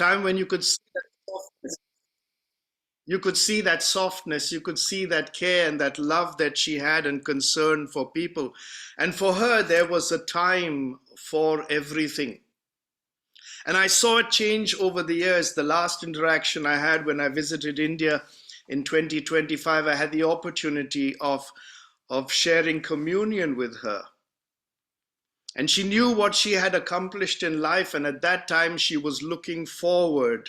time when you could see that softness, you could see that softness, you could see that care and that love that she had and concern for people. And for her, there was a time for everything. And I saw it change over the years. The last interaction I had when I visited India in 2025, I had the opportunity of sharing communion with her. And she knew what she had accomplished in life. And at that time, she was looking forward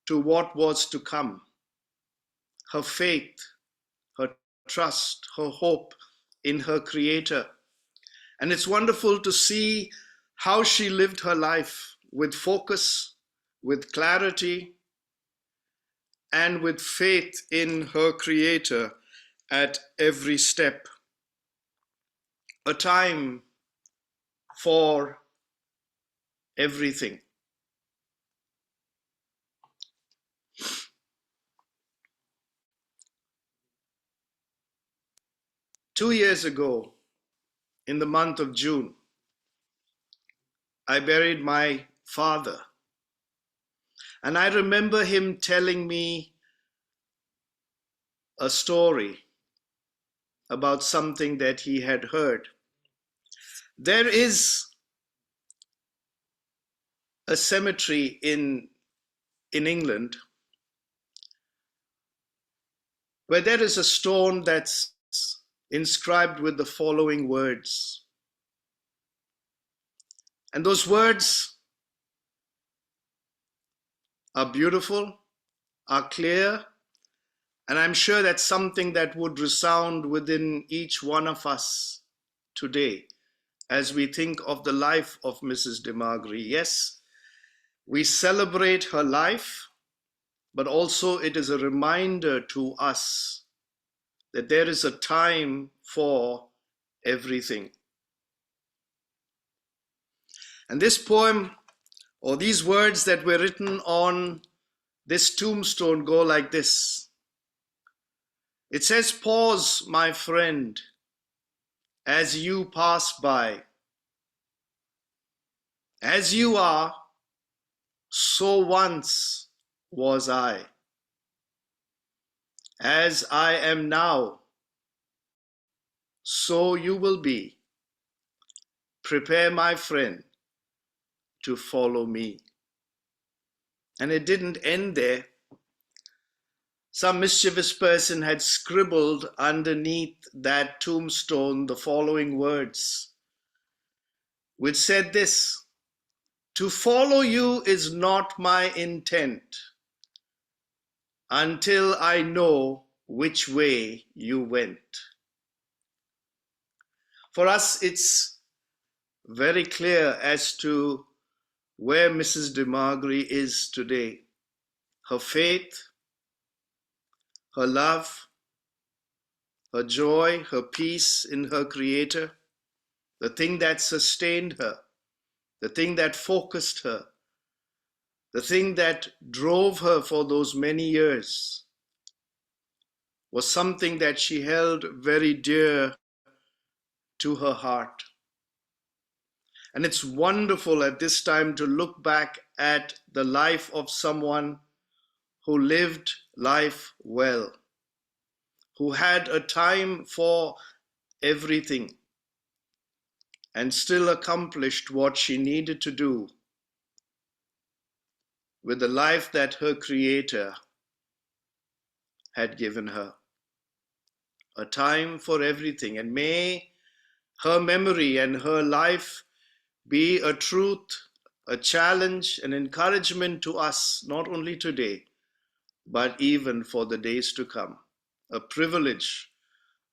to what was to come. Her faith, her trust, her hope in her Creator. And it's wonderful to see how she lived her life with focus, with clarity, and with faith in her Creator at every step. A time for everything. Two years ago, in the month of June, I buried my father. And I remember him telling me a story about something that he had heard. There is a cemetery in England where there is a stone that's inscribed with the following words. And those words are beautiful, are clear, and I'm sure that's something that would resound within each one of us today as we think of the life of Mrs. de Magry. Yes, we celebrate her life, but also it is a reminder to us that there is a time for everything. And this poem, or these words that were written on this tombstone, go like this. It says, "Pause, my friend, as you pass by. As you are, so once was I. As I am now, so you will be. Prepare, my friend, to follow me." And it didn't end there. Some mischievous person had scribbled underneath that tombstone the following words, which said this: "To follow you is not my intent until I know which way you went." For us, it's very clear as to where Mrs. de Magry is today. Her faith, her love, her joy, her peace in her Creator, the thing that sustained her, the thing that focused her, the thing that drove her for those many years, was something that she held very dear to her heart. And it's wonderful at this time to look back at the life of someone who lived life well, who had a time for everything, and still accomplished what she needed to do with the life that her Creator had given her. A time for everything. And may her memory and her life be a truth, a challenge, an encouragement to us, not only today, but even for the days to come. A privilege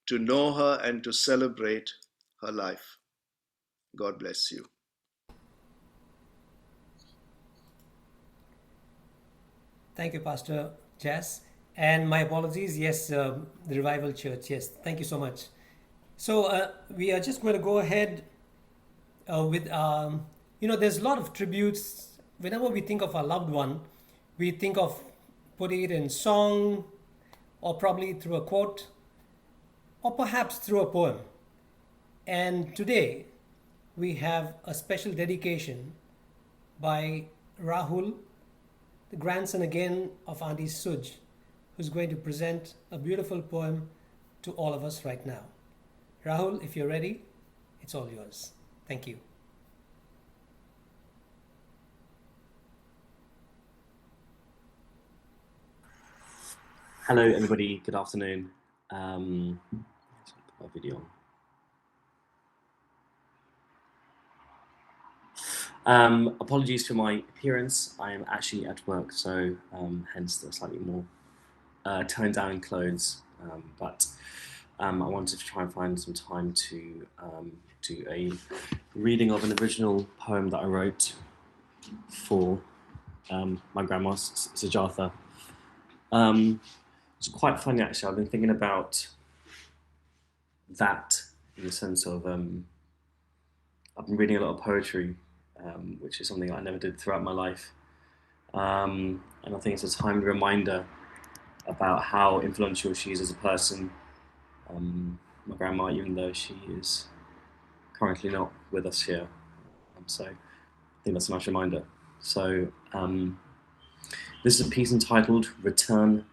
to know her and to celebrate her life. God bless you. Thank you, Pastor Jas. And my apologies, yes, the Revival Church, yes, thank you so much. So we are just going to go ahead with, there's a lot of tributes. Whenever we think of our loved one, we think of putting it in song, or probably through a quote, or perhaps through a poem. And today, we have a special dedication by Rahul, the grandson again of Auntie Suj, who's going to present a beautiful poem to all of us right now. Rahul, if you're ready, it's all yours. Thank you. Hello, everybody. Good afternoon. Let's put my video on. Apologies for my appearance. I am actually at work, so hence the slightly more toned down clothes. But I wanted to try and find some time to do a reading of an original poem that I wrote for my grandma, Sujatha. It's quite funny, actually. I've been thinking about that in the sense of I've been reading a lot of poetry, which is something I never did throughout my life. And I think it's a timely reminder about how influential she is as a person. My grandma, even though she is currently not with us here. So I think that's a nice reminder. So this is a piece entitled Return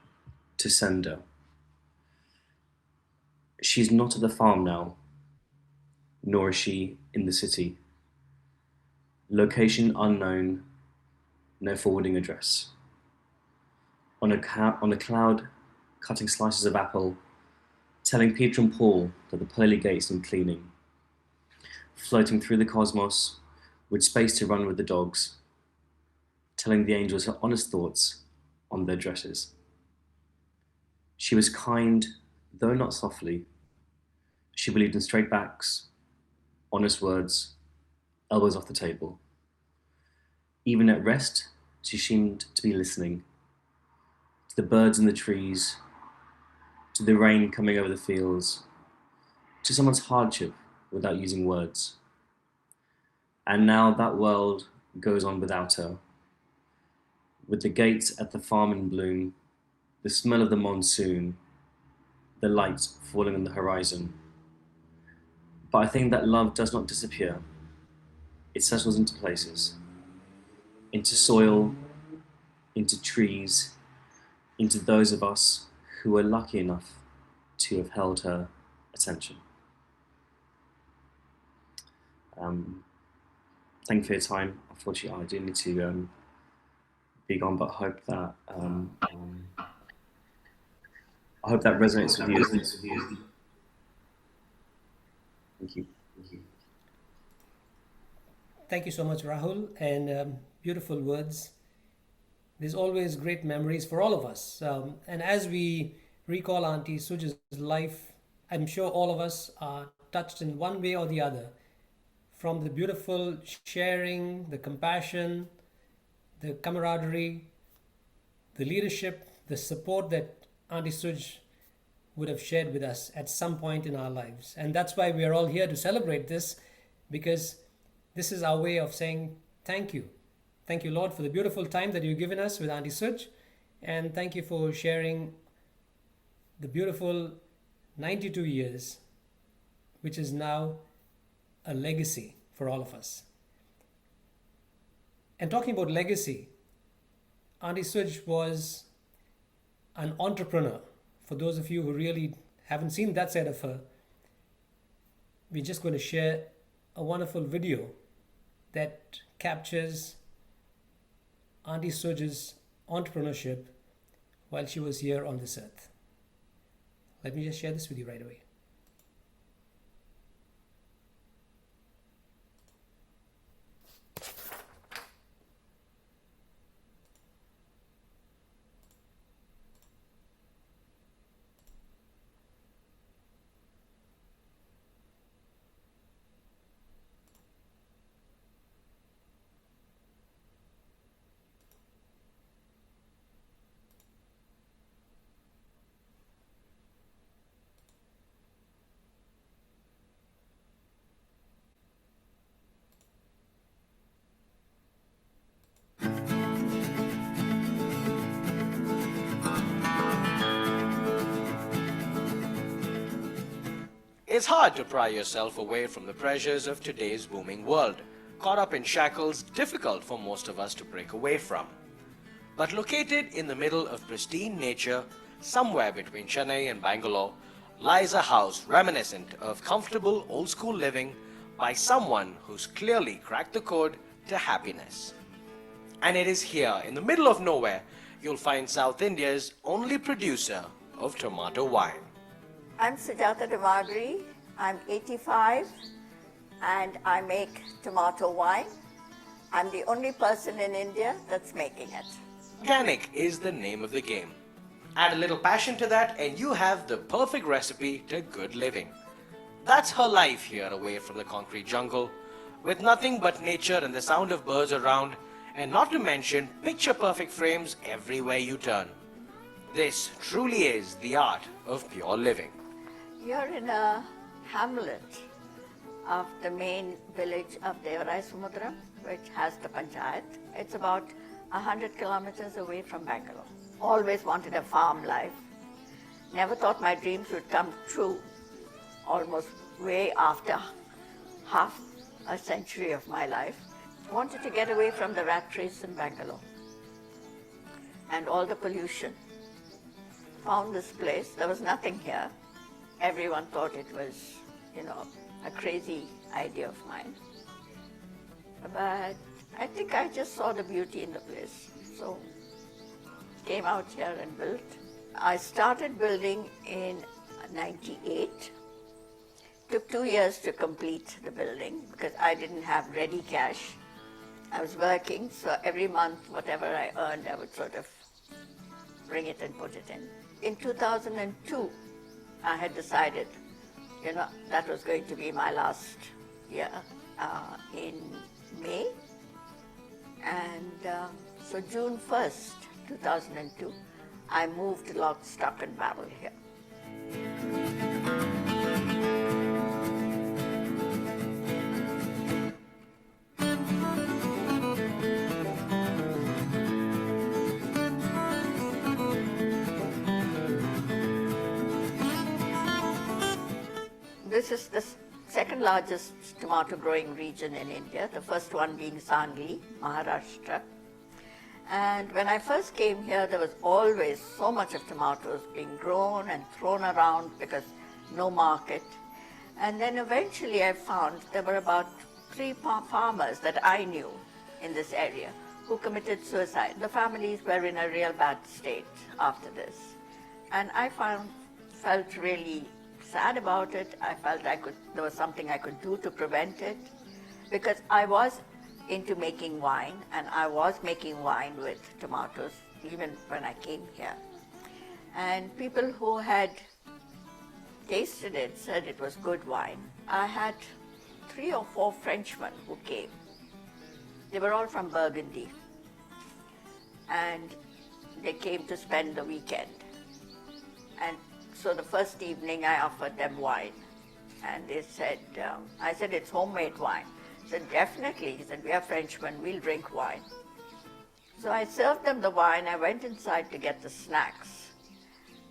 to Sender. She's not at the farm now, nor is she in the city. Location unknown, no forwarding address. On a cloud, cutting slices of apple, telling Peter and Paul that the pearly gates need cleaning. Floating through the cosmos, with space to run with the dogs, telling the angels her honest thoughts on their dresses. She was kind, though not softly. She believed in straight backs, honest words, elbows off the table. Even at rest, she seemed to be listening to the birds in the trees, to the rain coming over the fields, to someone's hardship without using words. And now that world goes on without her, with the gates at the farm in bloom, the smell of the monsoon, the light falling on the horizon. But I think that love does not disappear. It settles into places, into soil, into trees, into those of us who were lucky enough to have held her attention. Thank you for your time. Unfortunately, I do need to be gone, but I hope that resonates with you. Thank you. Thank you so much, Rahul, and beautiful words. There's always great memories for all of us. And as we recall Auntie Suj's life, I'm sure all of us are touched in one way or the other, from the beautiful sharing, the compassion, the camaraderie, the leadership, the support that Auntie Suj would have shared with us at some point in our lives. And that's why we are all here to celebrate this, because this is our way of saying thank you. Thank you, Lord, for the beautiful time that you've given us with Auntie Suj. And thank you for sharing the beautiful 92 years, which is now a legacy for all of us. And talking about legacy, Auntie Suj was an entrepreneur. For those of you who really haven't seen that side of her, we're just going to share a wonderful video that captures Auntie Suj's entrepreneurship while she was here on this earth. Let me just share this with you right away. It's hard to pry yourself away from the pressures of today's booming world. caught up in shackles difficult for most of us to break away from. But located in the middle of pristine nature, somewhere between Chennai and Bangalore, lies a house reminiscent of comfortable old-school living by someone who's clearly cracked the code to happiness. And it is here, in the middle of nowhere, you'll find South India's only producer of tomato wine. I'm Sujatha de Magry. I'm 85 and I make tomato wine. I'm the only person in India that's making it. Organic is the name of the game. Add a little passion to that and you have the perfect recipe to good living. That's her life here away from the concrete jungle, with nothing but nature and the sound of birds around, and not to mention picture-perfect frames everywhere you turn. This truly is the art of pure living. You're in a hamlet of the main village of Devarai Samudram, which has the panchayat. It's about 100 kilometers away from Bangalore. Always wanted a farm life. Never thought my dreams would come true. Almost way after half a century of my life. Wanted to get away from the rat race in Bangalore and all the pollution. Found this place. There was nothing here. Everyone thought it was, a crazy idea of mine. But I think I just saw the beauty in the place. So came out here and built. I started building in 98. Took 2 years to complete the building because I didn't have ready cash. I was working, so every month, whatever I earned, I would sort of bring it and put it in. In 2002, I had decided, that was going to be my last year in May. And so June 1st, 2002, I moved lock, stock and barrel here. This is the second largest tomato growing region in India, the first one being Sangli, Maharashtra. And when I first came here, there was always so much of tomatoes being grown and thrown around because no market. And then eventually I found there were about 3 farmers that I knew in this area who committed suicide. The families were in a real bad state after this. And I felt really sad about it. I felt there was something I could do to prevent it because I was into making wine and I was making wine with tomatoes even when I came here. And people who had tasted it said it was good wine. I had 3 or 4 Frenchmen who came. They were all from Burgundy and they came to spend the weekend. And so the first evening I offered them wine and they said, I said, it's homemade wine. He said, definitely. He said, we are Frenchmen, we'll drink wine. So I served them the wine. I went inside to get the snacks.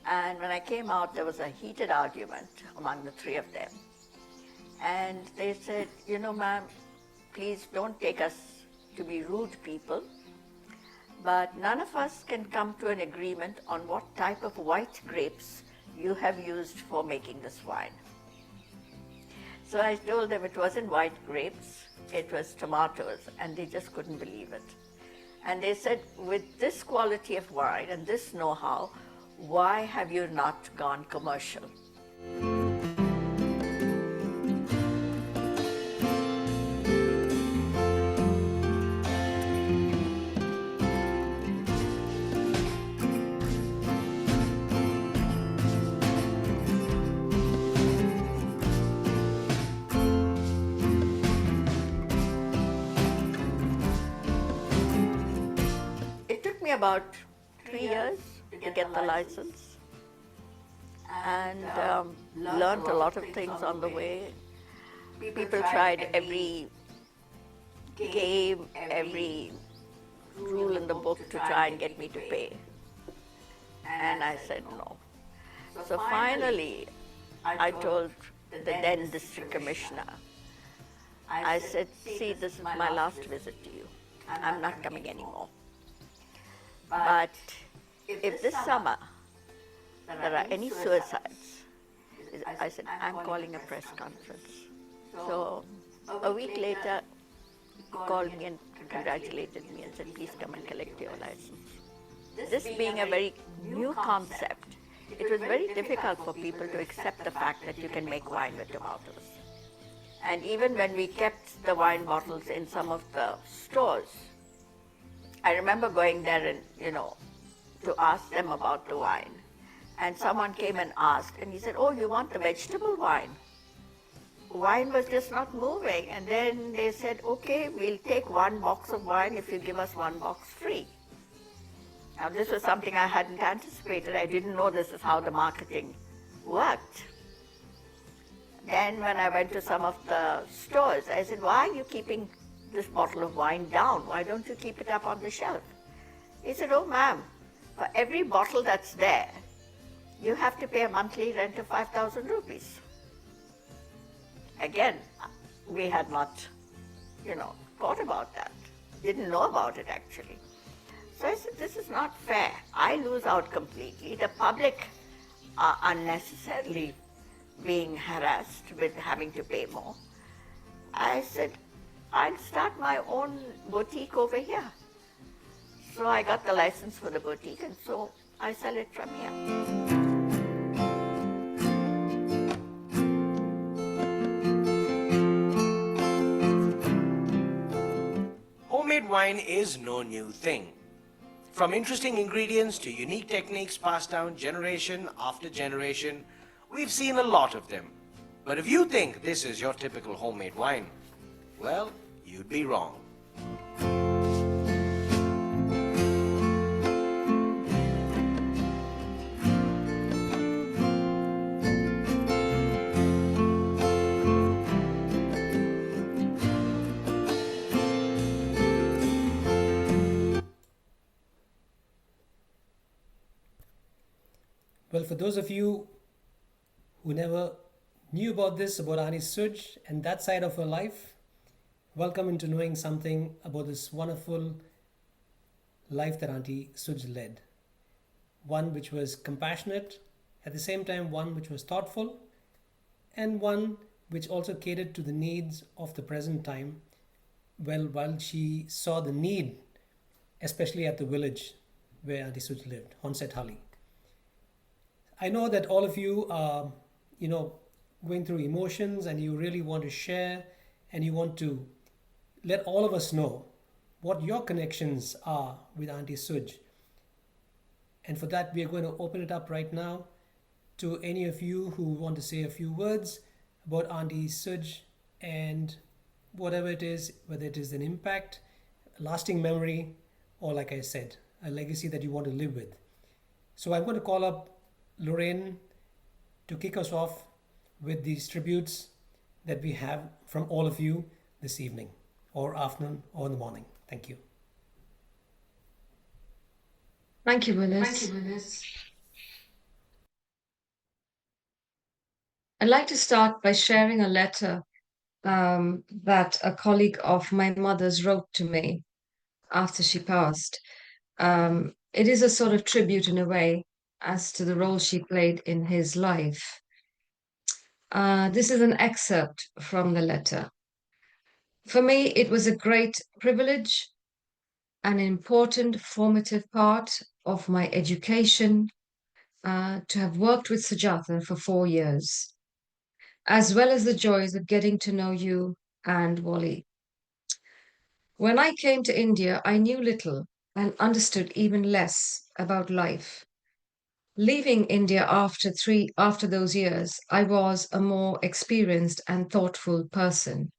And when I came out, there was a heated argument among the 3 of them. And they said, ma'am, please don't take us to be rude people, but none of us can come to an agreement on what type of white grapes you have used for making this wine. So I told them it wasn't white grapes, it was tomatoes, and they just couldn't believe it. And they said, with this quality of wine and this know-how, why have you not gone commercial? About 3 years to get the license and learned a lot of things on the way. People tried every game, every rule in the book to try and get me to pay. And I said no. So finally, I told the then district commissioner I said, see, this is my last visit to you. I'm not coming anymore. But if this summer there are any suicides, I said, I'm calling a press conference. So a week later, he called me and congratulated me and said, please come and collect your license. This being a very new concept, it was very difficult for people to accept the fact that you can make wine with tomatoes. And even when we kept the wine bottles in some of the stores, I remember going there and, to ask them about the wine. And someone came and asked, and he said, oh, you want the vegetable wine? Wine was just not moving. And then they said, okay, we'll take one box of wine if you give us one box free. Now, this was something I hadn't anticipated. I didn't know this is how the marketing worked. Then when I went to some of the stores, I said, why are you keeping this bottle of wine down? Why don't you keep it up on the shelf? He said, oh, ma'am, for every bottle that's there, you have to pay a monthly rent of 5,000 rupees. Again, we had not, thought about that. Didn't know about it, actually. So I said, this is not fair. I lose out completely. The public are unnecessarily being harassed with having to pay more. I said, I'll start my own boutique over here. So I got the license for the boutique, and so I sell it from here. Homemade wine is no new thing. From interesting ingredients to unique techniques passed down generation after generation, we've seen a lot of them. But if you think this is your typical homemade wine, well, you'd be wrong. Well, for those of you who never knew about this, about Auntie Suj and that side of her life, welcome into knowing something about this wonderful life that Auntie Suj led. One which was compassionate, at the same time one which was thoughtful, and one which also catered to the needs of the present time, while she saw the need, especially at the village where Auntie Suj lived, Honset Hali. I know that all of you are, going through emotions, and you really want to share, and you want to let all of us know what your connections are with Auntie Suj. And for that, we are going to open it up right now to any of you who want to say a few words about Auntie Suj and whatever it is, whether it is an impact, a lasting memory, or like I said, a legacy that you want to live with. So I'm going to call up Lorraine to kick us off with these tributes that we have from all of you this evening, or afternoon, or in the morning. Thank you. Thank you, Willis. Thank you, Willis. I'd like to start by sharing a letter that a colleague of my mother's wrote to me after she passed. It is a sort of tribute in a way as to the role she played in his life. This is an excerpt from the letter. For me, it was a great privilege, an important formative part of my education, to have worked with Sujatha for 4 years, as well as the joys of getting to know you and Wally. When I came to India, I knew little and understood even less about life. Leaving India after those years, I was a more experienced and thoughtful person.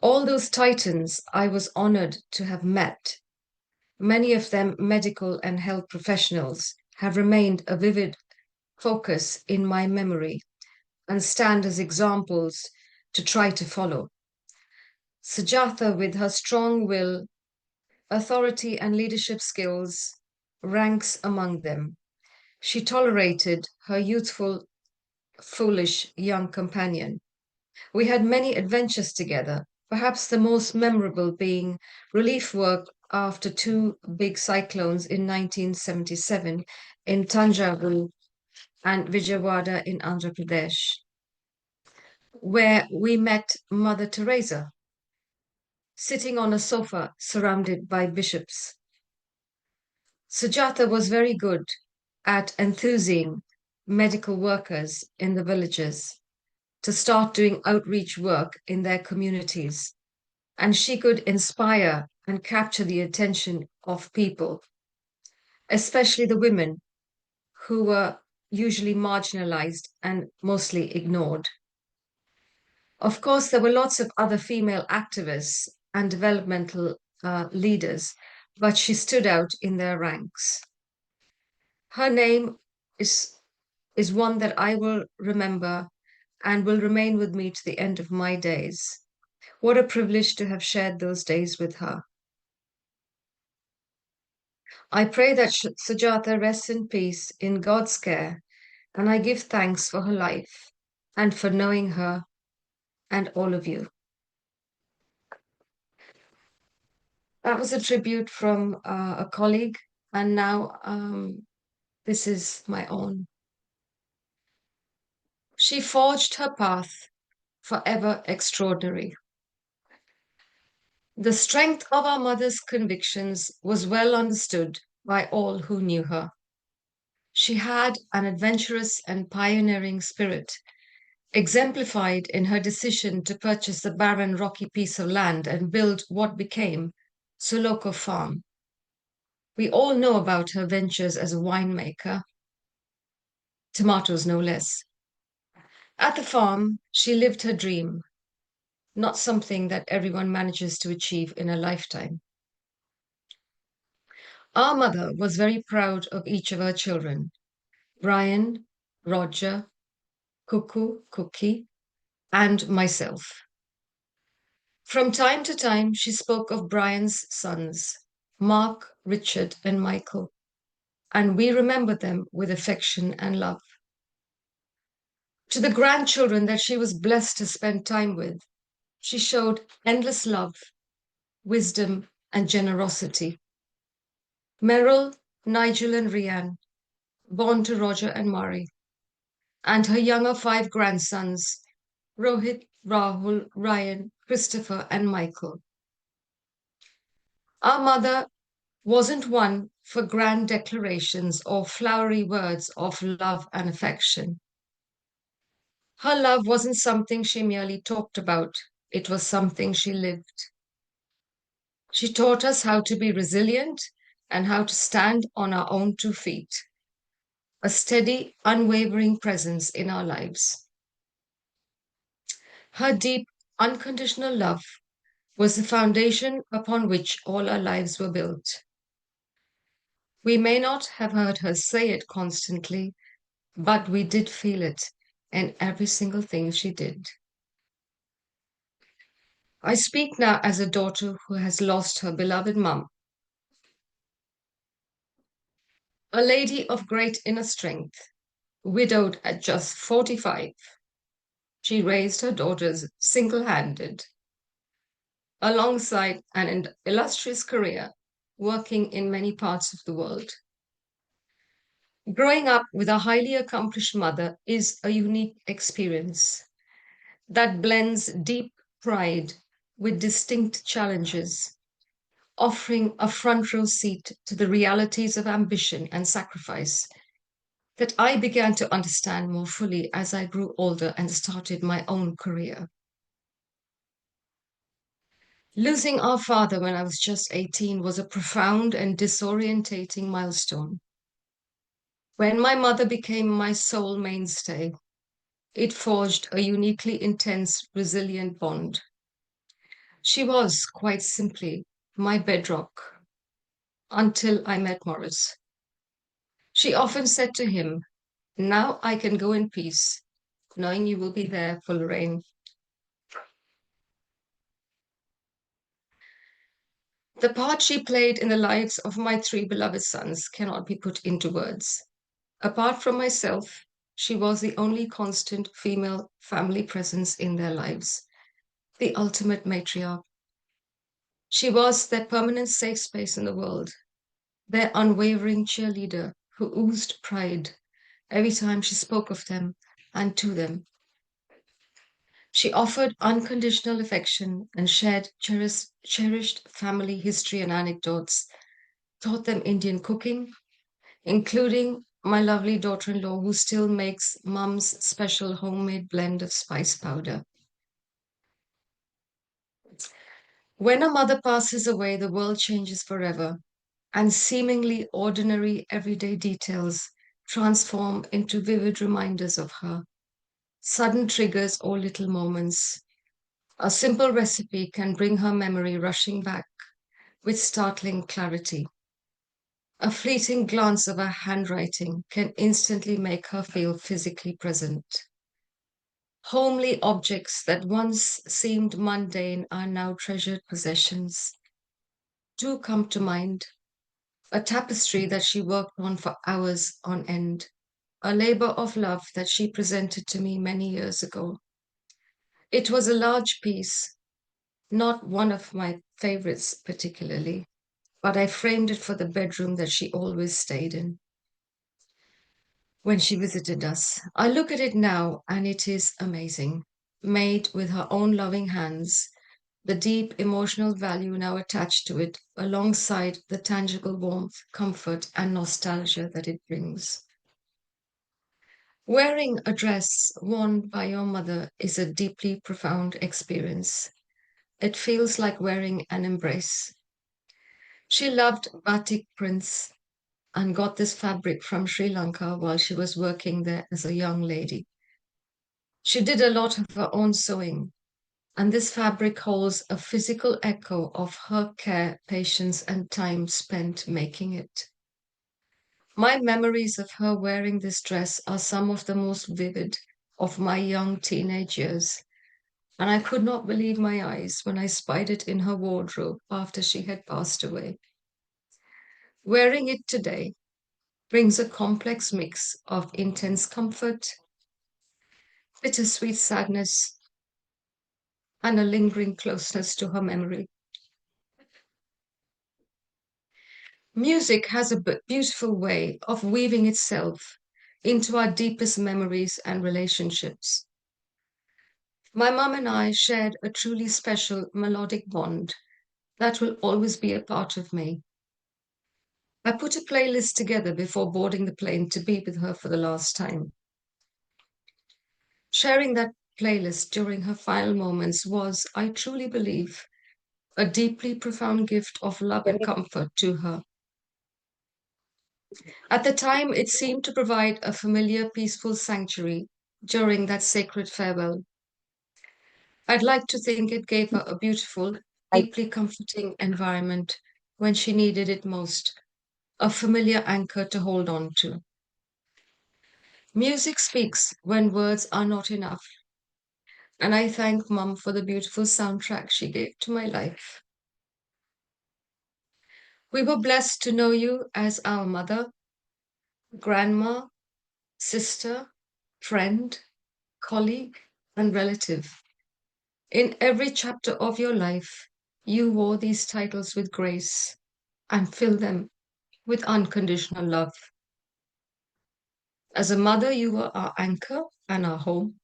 All those titans I was honored to have met, many of them medical and health professionals, have remained a vivid focus in my memory and stand as examples to try to follow. Sujatha, with her strong will, authority, and leadership skills, ranks among them. She tolerated her youthful, foolish young companion, We had many adventures together, perhaps the most memorable being relief work after two big cyclones in 1977 in Tanjavur and Vijayawada in Andhra Pradesh, where we met Mother Teresa sitting on a sofa surrounded by bishops. Sujatha was very good at enthusing medical workers in the villages to start doing outreach work in their communities. And she could inspire and capture the attention of people, especially the women who were usually marginalized and mostly ignored. Of course, there were lots of other female activists and developmental leaders, but she stood out in their ranks. Her name is, is one that I will remember and will remain with me to the end of my days. What a privilege to have shared those days with her. I pray that Sujatha rests in peace in God's care, and I give thanks for her life and for knowing her and all of you. That was a tribute from a colleague, and now this is my own. She forged her path forever extraordinary. The strength of our mother's convictions was well understood by all who knew her. She had an adventurous and pioneering spirit, exemplified in her decision to purchase the barren, rocky piece of land and build what became Suloko Farm. We all know about her ventures as a winemaker, tomatoes no less. At the farm, she lived her dream, not something that everyone manages to achieve in a lifetime. Our mother was very proud of each of her children, Brian, Roger, Cuckoo, Cookie, and myself. From time to time, she spoke of Brian's sons, Mark, Richard, and Michael, and we remember them with affection and love. To the grandchildren that she was blessed to spend time with, she showed endless love, wisdom, and generosity. Meryl, Nigel, and Rianne, born to Roger and Murray, and her younger five grandsons, Rohit, Rahul, Ryan, Christopher, and Michael. Our mother wasn't one for grand declarations or flowery words of love and affection. Her love wasn't something she merely talked about, it was something she lived. She taught us how to be resilient and how to stand on our own 2 feet, a steady, unwavering presence in our lives. Her deep, unconditional love was the foundation upon which all our lives were built. We may not have heard her say it constantly, but we did feel it in every single thing she did. I speak now as a daughter who has lost her beloved mum, a lady of great inner strength, widowed at just 45. She raised her daughters single-handed, alongside an illustrious career working in many parts of the world. Growing up with a highly accomplished mother is a unique experience that blends deep pride with distinct challenges, offering a front row seat to the realities of ambition and sacrifice that I began to understand more fully as I grew older and started my own career. Losing our father when I was just 18 was a profound and disorientating milestone. When my mother became my sole mainstay, it forged a uniquely intense, resilient bond. She was, quite simply, my bedrock until I met Morris. She often said to him, "Now I can go in peace, knowing you will be there for Lorraine." The part she played in the lives of my three beloved sons cannot be put into words. Apart from myself, She was the only constant female family presence in their lives, the ultimate matriarch. She was their permanent safe space in the world, their unwavering cheerleader who oozed pride every time she spoke of them and to them. She offered unconditional affection and shared cherished family history and anecdotes, taught them Indian cooking, including my lovely daughter in law, who still makes mum's special homemade blend of spice powder. When a mother passes away, the world changes forever, and seemingly ordinary everyday details transform into vivid reminders of her, sudden triggers or little moments. A simple recipe can bring her memory rushing back with startling clarity. A fleeting glance of her handwriting can instantly make her feel physically present. Homely objects that once seemed mundane are now treasured possessions. Do come to mind a tapestry that she worked on for hours on end, a labor of love that she presented to me many years ago. It was a large piece, not one of my favorites particularly, but I framed it for the bedroom that she always stayed in when she visited us. I look at it now and it is amazing. Made with her own loving hands, the deep emotional value now attached to it, alongside the tangible warmth, comfort, and nostalgia that it brings. Wearing a dress worn by your mother is a deeply profound experience. It feels like wearing an embrace. She loved batik prints and got this fabric from Sri Lanka while she was working there as a young lady. She did a lot of her own sewing, and this fabric holds a physical echo of her care, patience, and time spent making it. My memories of her wearing this dress are some of the most vivid of my young teenage years, and I could not believe my eyes when I spied it in her wardrobe after she had passed away. Wearing it today brings a complex mix of intense comfort, bittersweet sadness, and a lingering closeness to her memory. Music has a beautiful way of weaving itself into our deepest memories and relationships. My mum and I shared a truly special melodic bond that will always be a part of me. I put a playlist together before boarding the plane to be with her for the last time. Sharing that playlist during her final moments was, I truly believe, a deeply profound gift of love and comfort to her. At the time, it seemed to provide a familiar, peaceful sanctuary during that sacred farewell. I'd like to think it gave her a beautiful, deeply comforting environment when she needed it most, a familiar anchor to hold on to. Music speaks when words are not enough, and I thank Mum for the beautiful soundtrack she gave to my life. We were blessed to know you as our mother, grandma, sister, friend, colleague, and relative. In every chapter of your life, you wore these titles with grace and filled them with unconditional love. As a mother, you were our anchor and our home.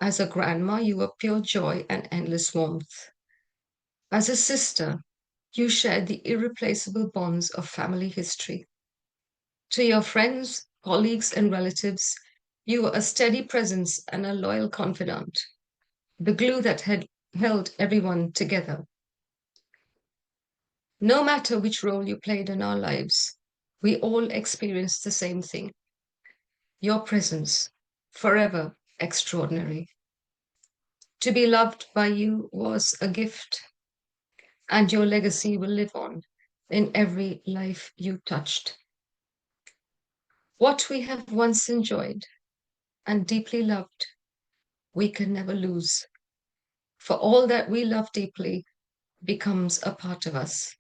As a grandma, you were pure joy and endless warmth. As a sister, you shared the irreplaceable bonds of family history. To your friends, colleagues, and relatives, you were a steady presence and a loyal confidant, the glue that had held everyone together. No matter which role you played in our lives, we all experienced the same thing. Your presence, forever extraordinary. To be loved by you was a gift, and your legacy will live on in every life you touched. What we have once enjoyed and deeply loved, we can never lose, for all that we love deeply becomes a part of us.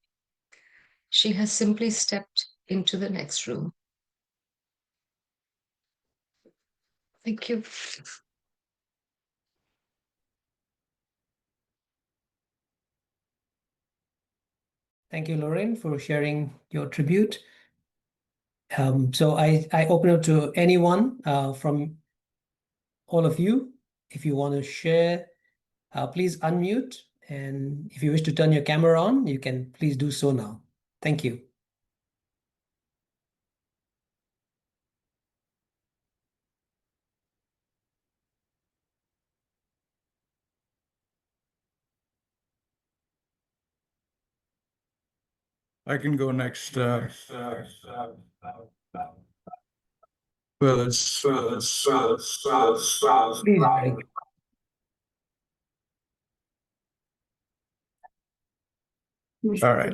She has simply stepped into the next room. Thank you. Thank you, Lorraine, for sharing your tribute. So I open up to anyone from all of you. If you want to share, please unmute. And if you wish to turn your camera on, you can please do so now. Thank you. I can go next. Well, it's Please, Eric. all right.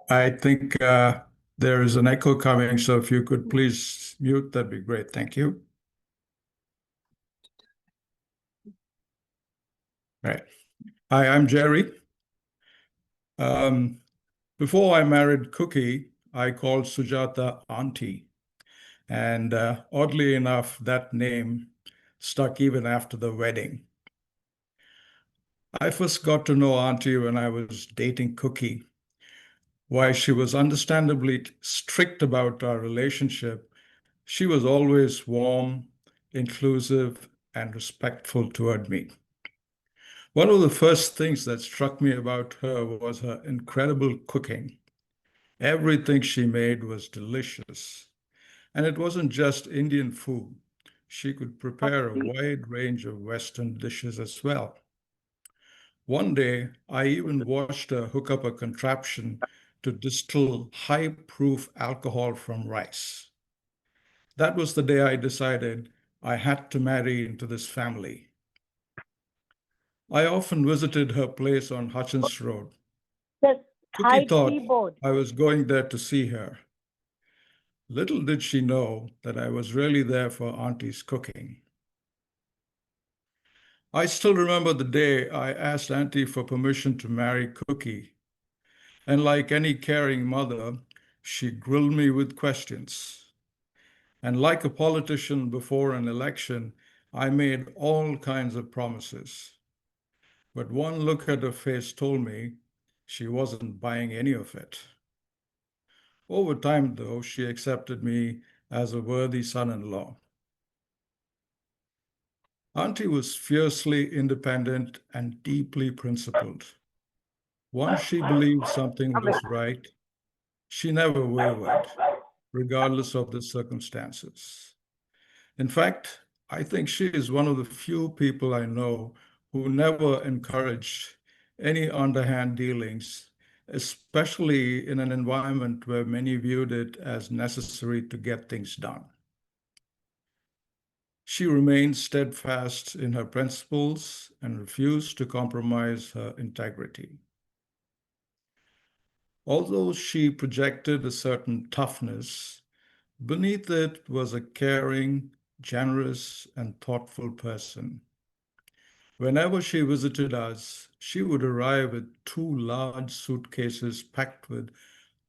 I think there is an echo coming, so if you could please mute, that'd be great. Thank you. All right. Hi, I'm Jerry. Before I married Cookie, I called Sujatha Auntie. And oddly enough, that name stuck even after the wedding. I first got to know Auntie when I was dating Cookie. While she was understandably strict about our relationship, she was always warm, inclusive, and respectful toward me. One of the first things that struck me about her was her incredible cooking. Everything she made was delicious. And it wasn't just Indian food. She could prepare a wide range of Western dishes as well. One day, I even watched her hook up a contraption to distill high-proof alcohol from rice. That was the day I decided I had to marry into this family. I often visited her place on Hutchins Road. Cookie thought I was going there to see her. Little did she know that I was really there for Auntie's cooking. I still remember the day I asked Auntie for permission to marry Cookie. And like any caring mother, she grilled me with questions. And like a politician before an election, I made all kinds of promises. But one look at her face told me she wasn't buying any of it. Over time, though, she accepted me as a worthy son-in-law. Auntie was fiercely independent and deeply principled. Once she believed something was right, she never wavered, regardless of the circumstances. In fact, I think she is one of the few people I know who never encouraged any underhand dealings, especially in an environment where many viewed it as necessary to get things done. She remained steadfast in her principles and refused to compromise her integrity. Although she projected a certain toughness, beneath it was a caring, generous, and thoughtful person. Whenever she visited us, she would arrive with 2 large suitcases packed with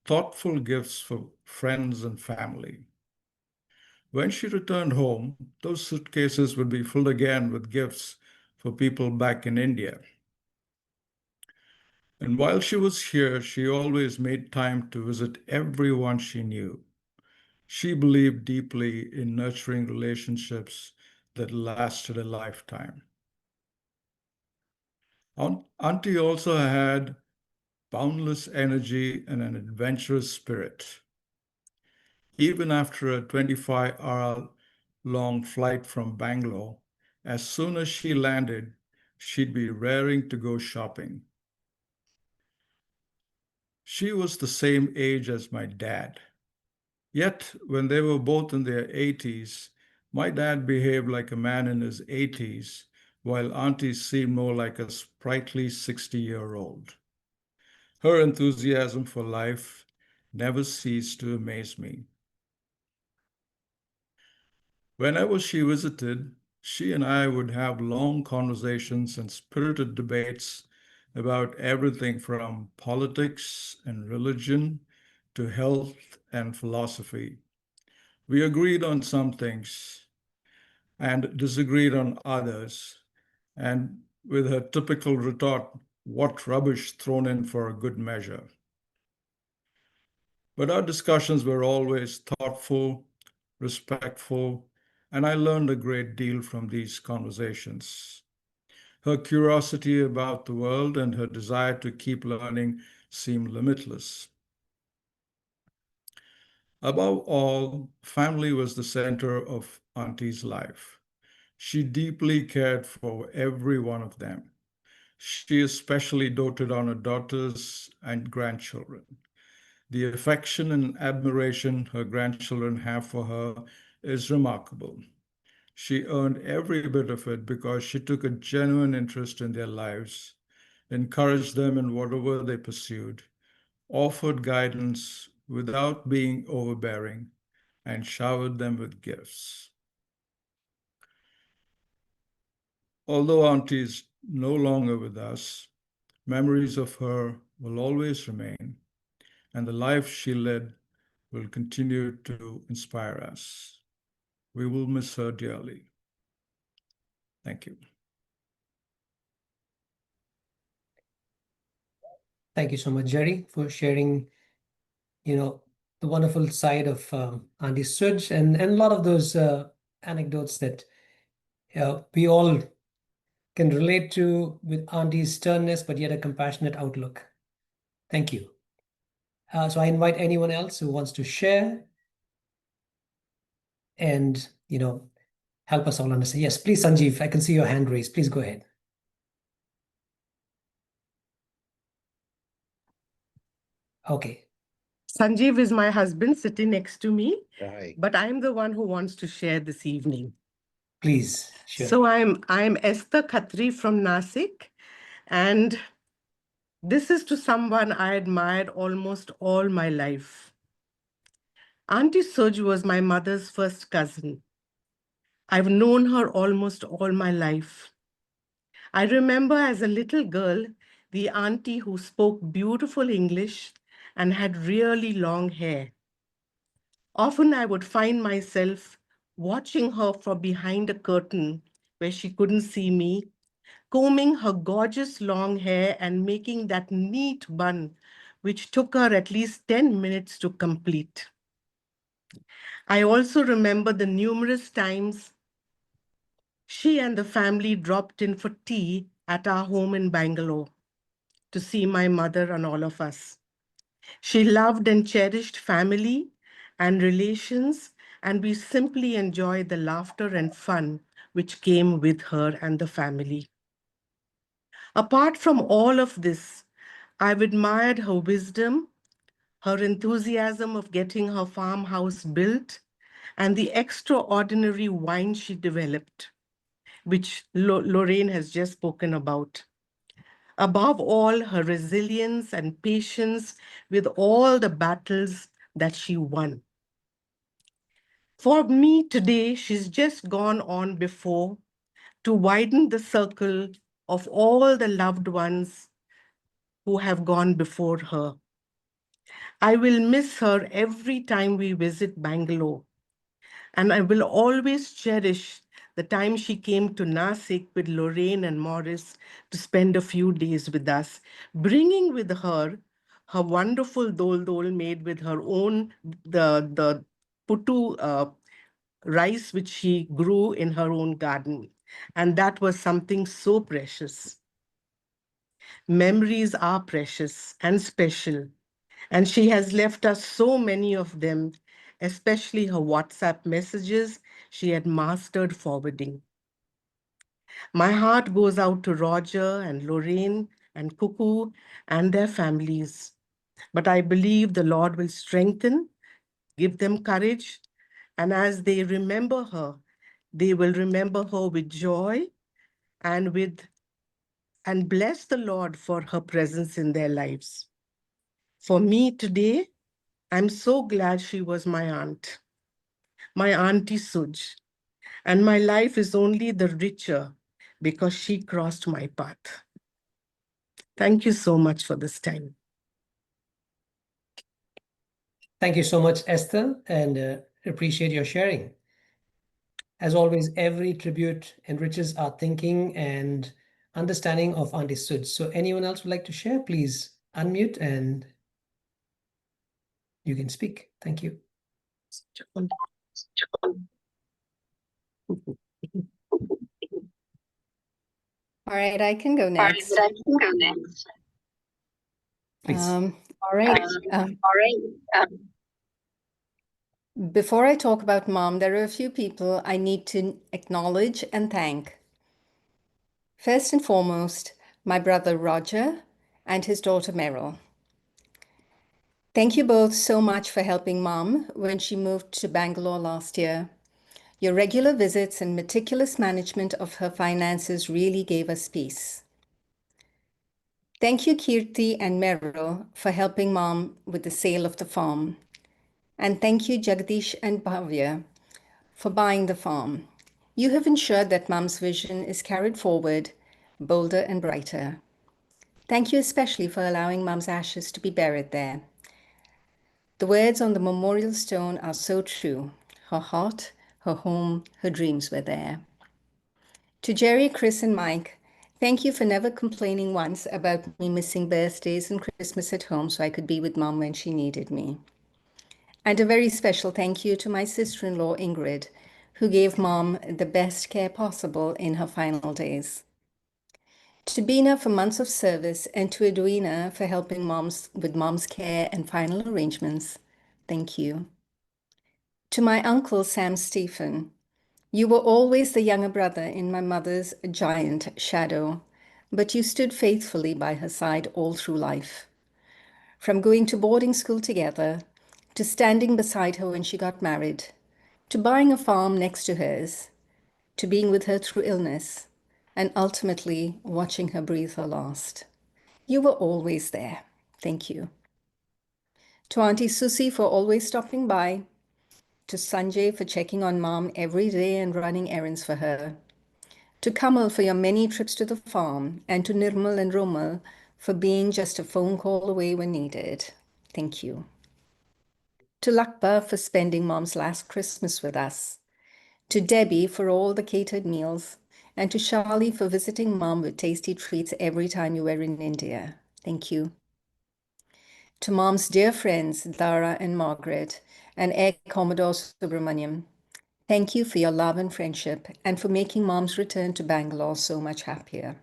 thoughtful gifts for friends and family. When she returned home, those suitcases would be filled again with gifts for people back in India. And while she was here, she always made time to visit everyone she knew. She believed deeply in nurturing relationships that lasted a lifetime. Auntie also had boundless energy and an adventurous spirit. Even after a 25-hour-long flight from Bangalore, as soon as she landed, she'd be raring to go shopping. She was the same age as my dad. Yet, when they were both in their 80s, my dad behaved like a man in his 80s, while Auntie seemed more like a sprightly 60-year-old. Her enthusiasm for life never ceased to amaze me. Whenever she visited, she and I would have long conversations and spirited debates about everything from politics and religion to health and philosophy. We agreed on some things and disagreed on others. And with her typical retort, what rubbish thrown in for a good measure. But our discussions were always thoughtful, respectful, and I learned a great deal from these conversations. Her curiosity about the world and her desire to keep learning seemed limitless. Above all, family was the center of Auntie's life. She deeply cared for every one of them. She especially doted on her daughters and grandchildren. The affection and admiration her grandchildren have for her is remarkable. She earned every bit of it because she took a genuine interest in their lives, encouraged them in whatever they pursued, offered guidance without being overbearing, and showered them with gifts. Although Auntie is no longer with us, memories of her will always remain, and the life she led will continue to inspire us. We will miss her dearly. Thank you. Thank you so much, Jerry, for sharing, the wonderful side of Auntie Suj and a lot of those anecdotes that we all can relate to with Auntie's sternness, but yet a compassionate outlook. Thank you. So I invite anyone else who wants to share and, help us all understand. Yes, please, Sanjeev, I can see your hand raised. Please go ahead. Okay. Sanjeev is my husband sitting next to me, Right. but I'm the one who wants to share this evening. Please, sure. So I'm Esther Khatri from Nasik, and this is to someone I admired almost all my life. Auntie Suj was my mother's first cousin. I've known her almost all my life. I remember as a little girl, the auntie who spoke beautiful English and had really long hair. Often I would find myself watching her from behind a curtain where she couldn't see me, combing her gorgeous long hair and making that neat bun, which took her at least 10 minutes to complete. I also remember the numerous times she and the family dropped in for tea at our home in Bangalore to see my mother and all of us. She loved and cherished family and relations, and we simply enjoyed the laughter and fun which came with her and the family. Apart from all of this, I've admired her wisdom, her enthusiasm of getting her farmhouse built, and the extraordinary wine she developed, which Lorraine has just spoken about. Above all, her resilience and patience with all the battles that she won. For me today, she's just gone on before to widen the circle of all the loved ones who have gone before her. I will miss her every time we visit Bangalore, and I will always cherish the time she came to Nasik with Lorraine and Morris to spend a few days with us, bringing with her her wonderful dol made with her own, the putu rice which she grew in her own garden. And that was something so precious. Memories are precious and special, and she has left us so many of them, especially her WhatsApp messages she had mastered forwarding. My heart goes out to Roger and Lorraine and Cuckoo and their families. But I believe the Lord will strengthen, give them courage, and as they remember her, they will remember her with joy and bless the Lord for her presence in their lives. For me today, I'm so glad she was my aunt, my Auntie Suj, and my life is only the richer because she crossed my path. Thank you so much for this time. Thank you so much, Esther. And appreciate your sharing. As always, every tribute enriches our thinking and understanding of Auntie Sud. So anyone else would like to share, please unmute and you can speak. Thank you. All right, I can go next. Please. All right. Before I talk about Mom, there are a few people I need to acknowledge and thank. First and foremost, my brother Roger and his daughter Meryl. Thank you both so much for helping Mom when she moved to Bangalore last year. Your regular visits and meticulous management of her finances really gave us peace. Thank you, Kirti and Meryl, for helping Mom with the sale of the farm. And thank you, Jagdish and Bhavya, for buying the farm. You have ensured that Mom's vision is carried forward, bolder and brighter. Thank you especially for allowing Mom's ashes to be buried there. The words on the memorial stone are so true. Her heart, her home, her dreams were there. To Jerry, Chris, and Mike, thank you for never complaining once about me missing birthdays and Christmas at home so I could be with Mom when she needed me. And a very special thank you to my sister-in-law, Ingrid, who gave Mom the best care possible in her final days. To Bina for months of service, and to Edwina for helping with Mom's care and final arrangements, thank you. To my uncle, Sam Stephen, you were always the younger brother in my mother's giant shadow, but you stood faithfully by her side all through life. From going to boarding school together, to standing beside her when she got married, to buying a farm next to hers, to being with her through illness, and ultimately watching her breathe her last. You were always there. Thank you. To Auntie Susie for always stopping by, to Sanjay for checking on Mom every day and running errands for her, to Kamal for your many trips to the farm, and to Nirmal and Romal for being just a phone call away when needed. Thank you. To Lakba for spending Mom's last Christmas with us, to Debbie for all the catered meals, and to Charlie for visiting Mom with tasty treats every time you were in India. Thank you. To Mom's dear friends, Dara and Margaret, and Air Commodore Subramaniam, thank you for your love and friendship and for making Mom's return to Bangalore so much happier.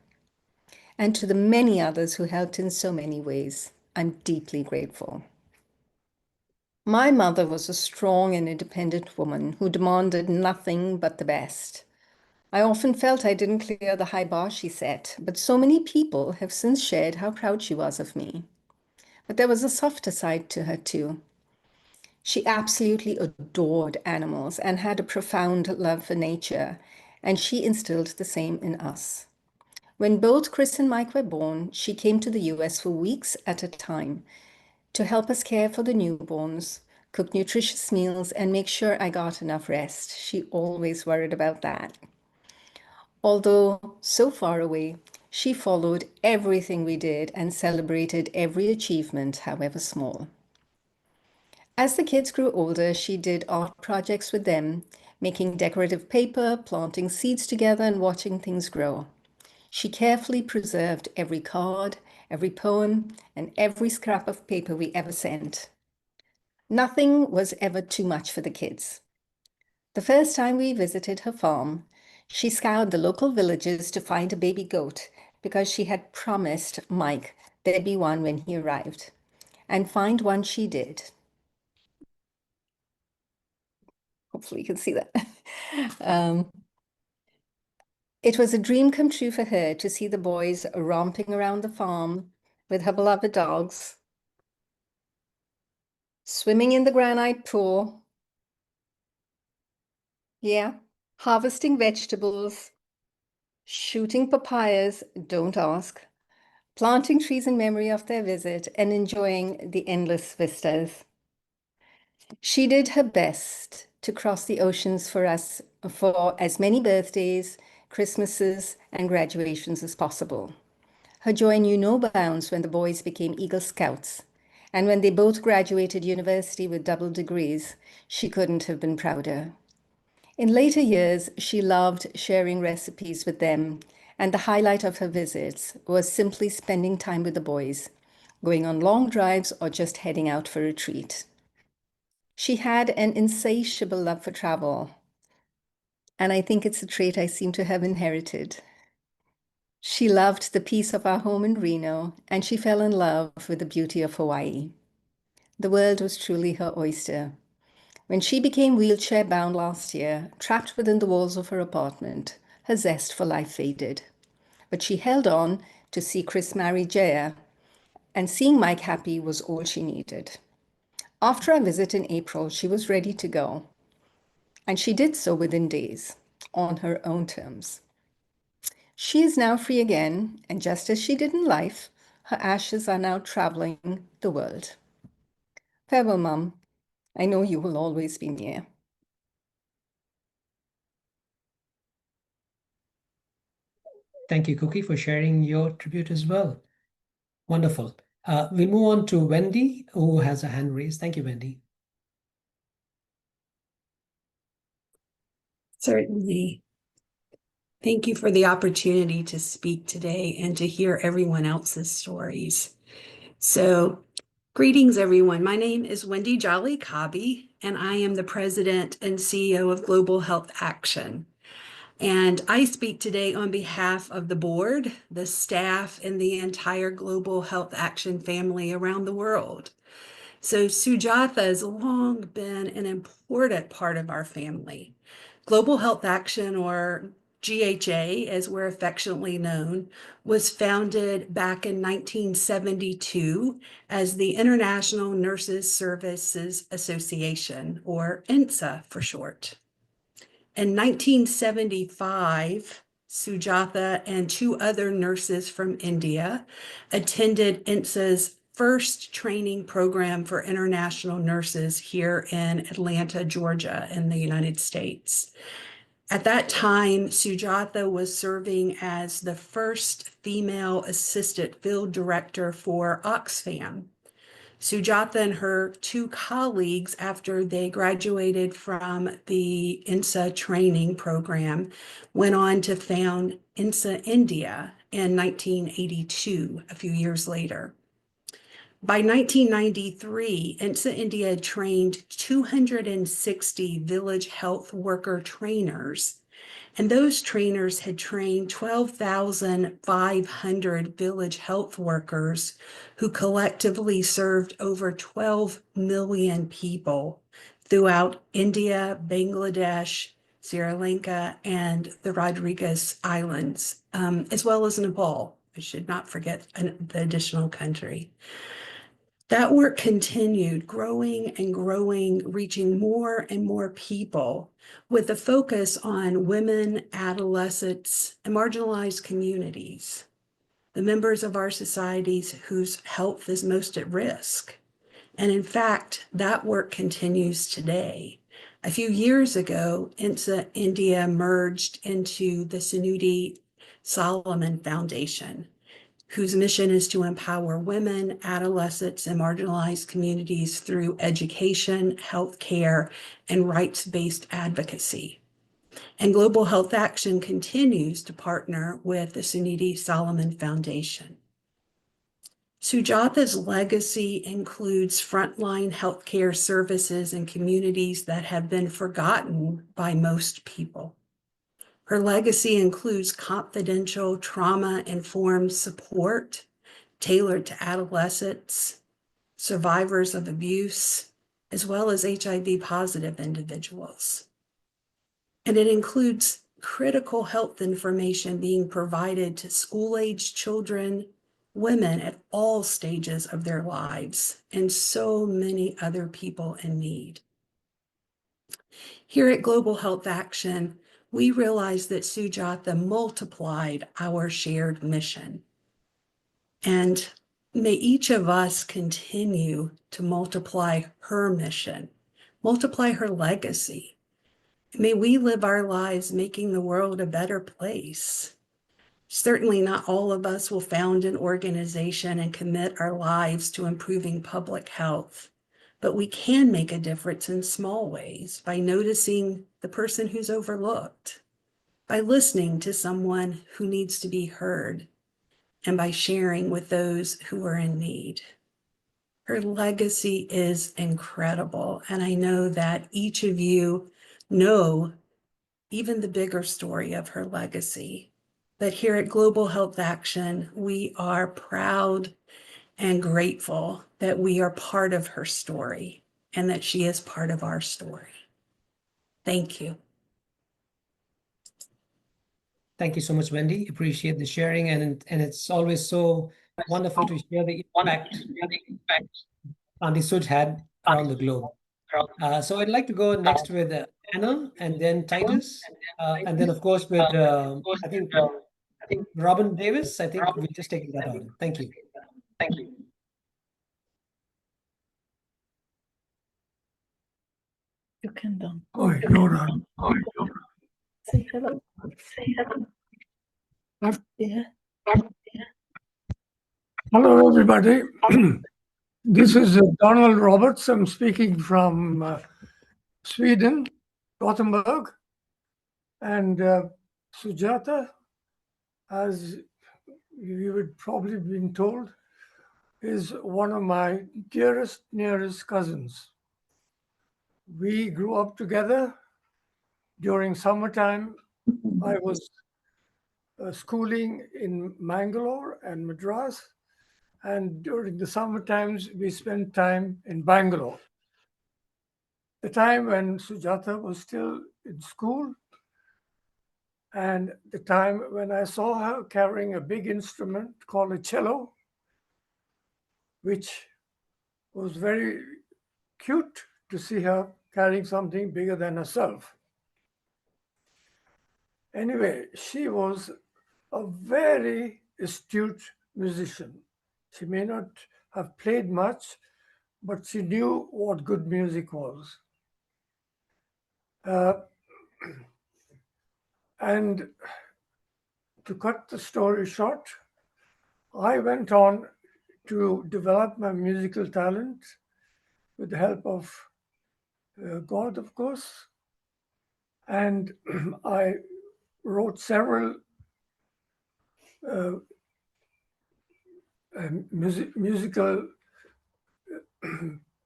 And to the many others who helped in so many ways, I'm deeply grateful. My mother was a strong and independent woman who demanded nothing but the best. I often felt I didn't clear the high bar she set, but so many people have since shared how proud she was of me. But there was a softer side to her too. She absolutely adored animals and had a profound love for nature, and she instilled the same in us. When both Chris and Mike were born, she came to the US for weeks at a time to help us care for the newborns, cook nutritious meals, and make sure I got enough rest. She always worried about that. Although so far away, she followed everything we did and celebrated every achievement, however small. As the kids grew older, she did art projects with them, making decorative paper, planting seeds together, and watching things grow. She carefully preserved every card, every poem, and every scrap of paper we ever sent. Nothing was ever too much for the kids. The first time we visited her farm, she scoured the local villages to find a baby goat because she had promised Mike there'd be one when he arrived. And find one she did. Hopefully you can see that. It was a dream come true for her to see the boys romping around the farm with her beloved dogs, swimming in the granite pool, harvesting vegetables, shooting papayas, don't ask, planting trees in memory of their visit, and enjoying the endless vistas. She did her best to cross the oceans for us for as many birthdays, Christmases, and graduations as possible. Her joy knew no bounds when the boys became Eagle Scouts, And when they both graduated university with double degrees, she couldn't have been prouder. In later years, she loved sharing recipes with them, and the highlight of her visits was simply spending time with the boys, going on long drives or just heading out for a treat. She had an insatiable love for travel, and I think it's a trait I seem to have inherited. She loved the peace of our home in Reno, and she fell in love with the beauty of Hawaii. The world was truly her oyster. When she became wheelchair bound last year, trapped within the walls of her apartment, her zest for life faded. But she held on to see Chris marry Jaya, and seeing Mike happy was all she needed. After our visit in April, she was ready to go, and she did so within days, on her own terms. She is now free again, and just as she did in life, her ashes are now traveling the world. Farewell, Mum. I know you will always be near. Thank you, Cookie, for sharing your tribute as well. Wonderful. We'll move on to Wendy, who has a hand raised. Thank you, Wendy. Certainly. Thank you for the opportunity to speak today and to hear everyone else's stories. So, greetings, everyone. My name is Wendy Jolly Cobby, and I am the president and CEO of Global Health Action. And I speak today on behalf of the board, the staff, and the entire Global Health Action family around the world. So Sujatha has long been an important part of our family. Global Health Action, or GHA, as we're affectionately known, was founded back in 1972 as the International Nurses Services Association, or INSA for short. In 1975, Sujatha and two other nurses from India attended INSA's first training program for international nurses here in Atlanta, Georgia, in the United States. At that time, Sujatha was serving as the first female assistant field director for Oxfam. Sujatha and her two colleagues, after they graduated from the INSA training program, went on to found INSA India in 1982, a few years later. By 1993, INSA India had trained 260 village health worker trainers, and those trainers had trained 12,500 village health workers who collectively served over 12 million people throughout India, Bangladesh, Sri Lanka, and the Rodriguez Islands, as well as Nepal. I should not forget the additional country. That work continued, growing and growing, reaching more and more people with a focus on women, adolescents, and marginalized communities, the members of our societies whose health is most at risk. And in fact, that work continues today. A few years ago, INSA India merged into the Suniti Solomon Foundation, whose mission is to empower women, adolescents, and marginalized communities through education, healthcare, and rights-based advocacy. And Global Health Action continues to partner with the Suniti Solomon Foundation. Sujatha's legacy includes frontline healthcare services in communities that have been forgotten by most people. Her legacy includes confidential, trauma-informed support tailored to adolescents, survivors of abuse, as well as HIV-positive individuals. And it includes critical health information being provided to school-age children, women at all stages of their lives, and so many other people in need. Here at Global Health Action, we realized that Sujatha multiplied our shared mission. And may each of us continue to multiply her mission, multiply her legacy. May we live our lives making the world a better place. Certainly not all of us will found an organization and commit our lives to improving public health, but we can make a difference in small ways by noticing the person who's overlooked, by listening to someone who needs to be heard, and by sharing with those who are in need. Her legacy is incredible, and I know that each of you know even the bigger story of her legacy. But here at Global Health Action, we are proud and grateful that we are part of her story and that she is part of our story. Thank you. Thank you so much, Wendy. Appreciate the sharing, and it's always so wonderful to hear the impact Auntie Suj had around the globe. So I'd like to go next with Anna, and then Titus, and then of course with I think Robin Davis. I think we'll just take it that order. Thank you. You can do. Oh, you're on. Say hello. Yeah. Hello, everybody. This is Donald Roberts. I'm speaking from Sweden, Gothenburg. And Sujatha, as you would probably been told, is one of my dearest, nearest cousins. We grew up together during summertime. I was schooling in Mangalore and Madras, and during the summer times, we spent time in Bangalore. The time when Sujatha was still in school, and the time when I saw her carrying a big instrument called a cello, which was very cute to see her carrying something bigger than herself. Anyway, she was a very astute musician. She may not have played much, but she knew what good music was. And to cut the story short, I went on to develop my musical talent with the help of God, of course. And I wrote several musical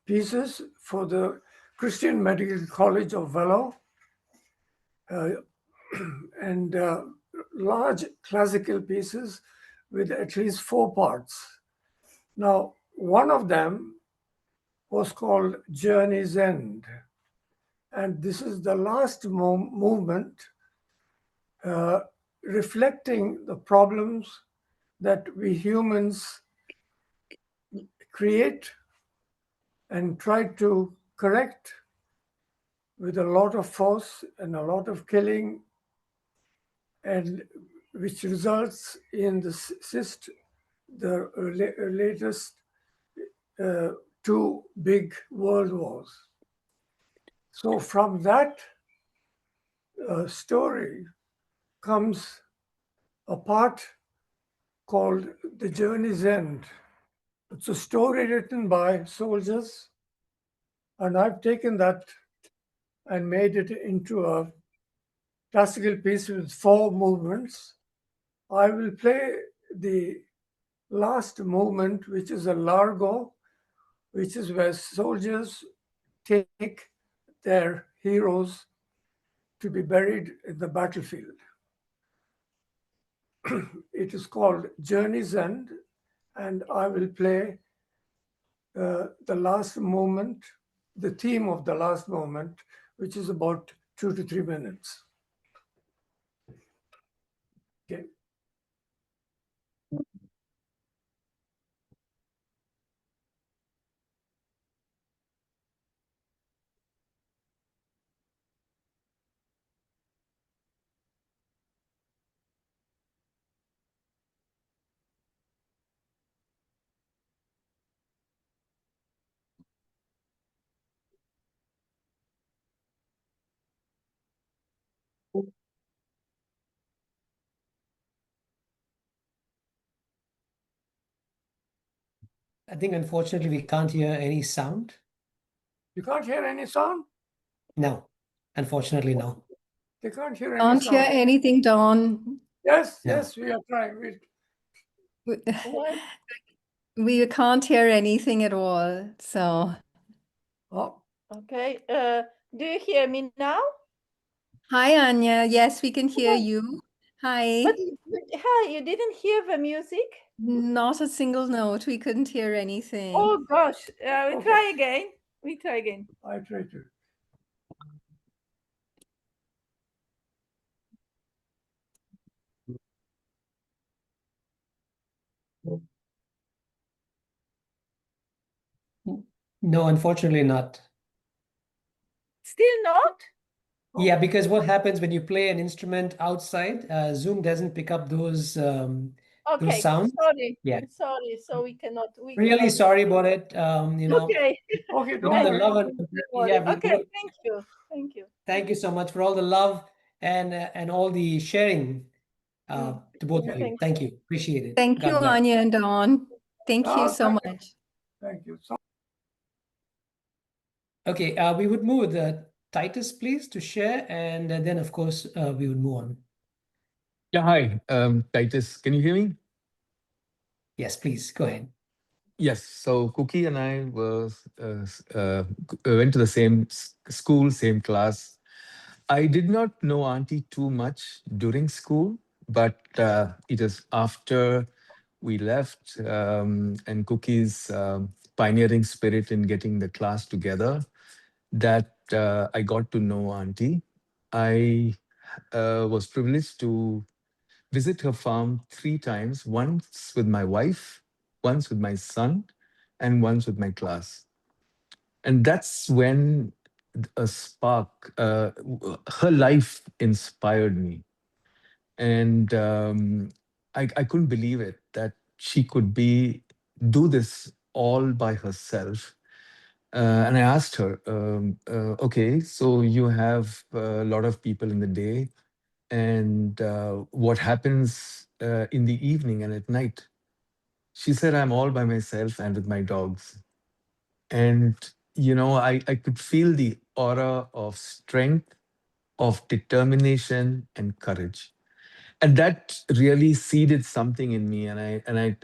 pieces for the Christian Medical College of Vellore, and large classical pieces with at least 4 parts. Now, one of them was called Journey's End. And this is the last movement reflecting the problems that we humans create and try to correct with a lot of force and a lot of killing, and which results in the latest 2 big world wars. So from that story comes a part called The Journey's End. It's a story written by soldiers, and I've taken that and made it into a classical piece with 4 movements. I will play the last movement, which is a largo, which is where soldiers take their heroes to be buried in the battlefield. It is called Journey's End, and I will play the last moment, the theme of the last moment, which is about 2 to 3 minutes. Okay. I think unfortunately we can't hear any sound. You can't hear any sound? No, unfortunately, no. They can't hear any Can't hear sound. anything, Don. Yes, No. yes, we are trying. We- What? We can't hear anything at all. So, Oh, Okay. Do you hear me now? hi, Anya. Yes, we can hear Okay. you. Hi. Hi, you didn't hear the music? Not a single note. We couldn't hear anything. Oh gosh. We Okay. try again. We try again. I try to. No, unfortunately not. Still not? Yeah, because what happens when you play an instrument outside, Zoom doesn't pick up those Okay. sounds. Sorry. Yeah. Sorry. So we cannot. Really sorry about it. Okay. Okay, with all don't the worry. love and Don't yeah, worry. Okay. Thank you. Thank you. thank you so much for all the love and all the sharing to both of you. Thank you. Thank you. Appreciate it. Thank you, God bless. Anya and Don. Thank you so Thank you. much. Thank you. Okay, we would move with Titus, please, to share, and then, of course, we would move on. Yeah, hi, Titus. Can you hear me? Yes, please, go ahead. Yes. So Cookie and I went to the same school, same class. I did not know Auntie too much during school, but it was after we left and Cookie's pioneering spirit in getting the class together that I got to know Auntie. I was privileged to visit her farm 3 times, once with my wife, once with my son, and once with my class. And that's when a spark, her life inspired me. And I couldn't believe it that she could do this all by herself. And I asked her, okay, so you have a lot of people in the day, and what happens in the evening and at night? She said, I'm all by myself and with my dogs. And, I could feel the aura of strength, of determination and courage. And that really seeded something in me. And I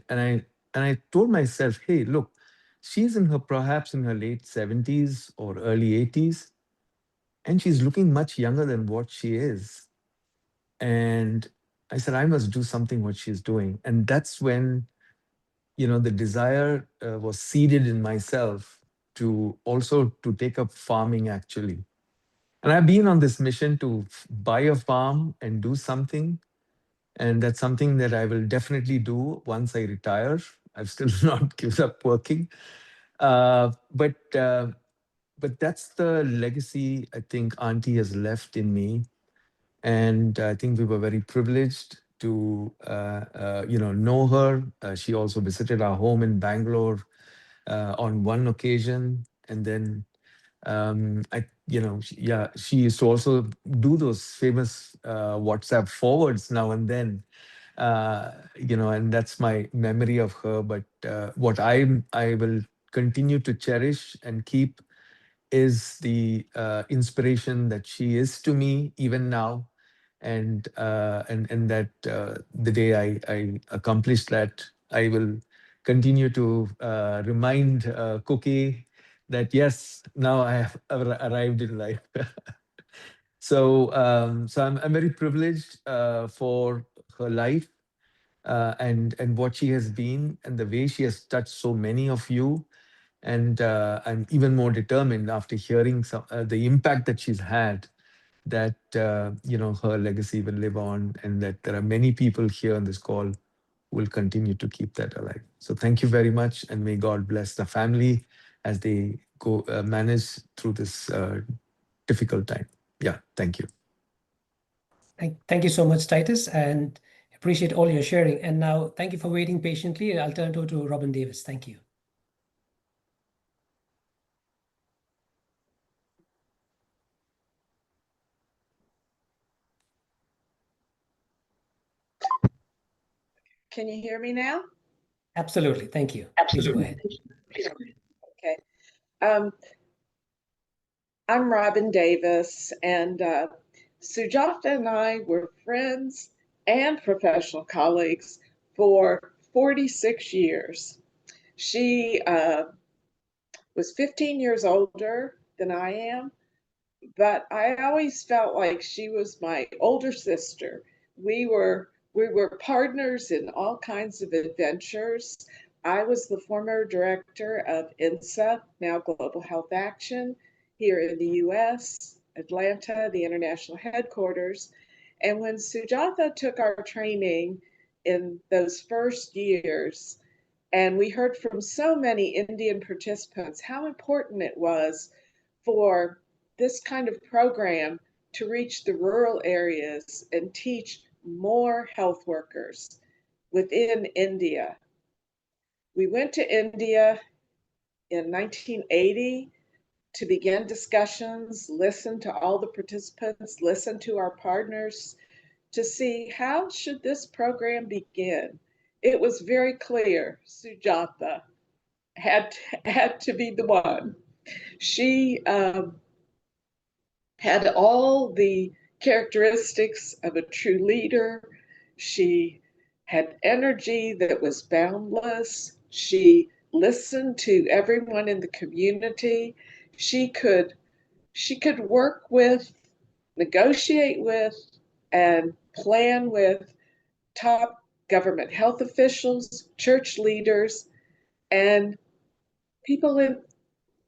told myself, hey, look, she's perhaps in her late 70s or early 80s, and she's looking much younger than what she is. And I said, I must do something what she's doing. And that's when, the desire was seeded in myself to also to take up farming actually. And I've been on this mission to buy a farm and do something. And that's something that I will definitely do once I retire. I've still not given up working. But that's the legacy I think Auntie has left in me. And I think we were very privileged to know her. She also visited our home in Bangalore on one occasion, and then she used to also do those famous WhatsApp forwards now and then. And that's my memory of her. But what I will continue to cherish and keep is the inspiration that she is to me even now, and that the day I accomplish that, I will continue to remind Cookie that yes, now I have arrived in life. So I'm very privileged for her life and what she has been and the way she has touched so many of you. And I'm even more determined after hearing the impact that she's had, that her legacy will live on, and that there are many people here on this call who will continue to keep that alive. So thank you very much, and may God bless the family as they go manage through this difficult time. Yeah, thank you. Thank you so much, Titus, and appreciate all your sharing. And now, thank you for waiting patiently. I'll turn it over to Robin Davis. Thank you. Can you hear me now? Absolutely. Thank you. Please go ahead. Okay. I'm Robin Davis, and Sujatha and I were friends and professional colleagues for 46 years. She was 15 years older than I am, but I always felt like she was my older sister. We were partners in all kinds of adventures. I was the former director of INSA, now Global Health Action, here in the US, Atlanta, the international headquarters. And when Sujatha took our training in those first years, and we heard from so many Indian participants how important it was for this kind of program to reach the rural areas and teach more health workers within India. We went to India in 1980 to begin discussions, listen to all the participants, listen to our partners to see how should this program begin. It was very clear Sujatha had to be the one. She had all the characteristics of a true leader. She had energy that was boundless. She listened to everyone in the community. She could work with, negotiate with, and plan with top government health officials, church leaders, and people in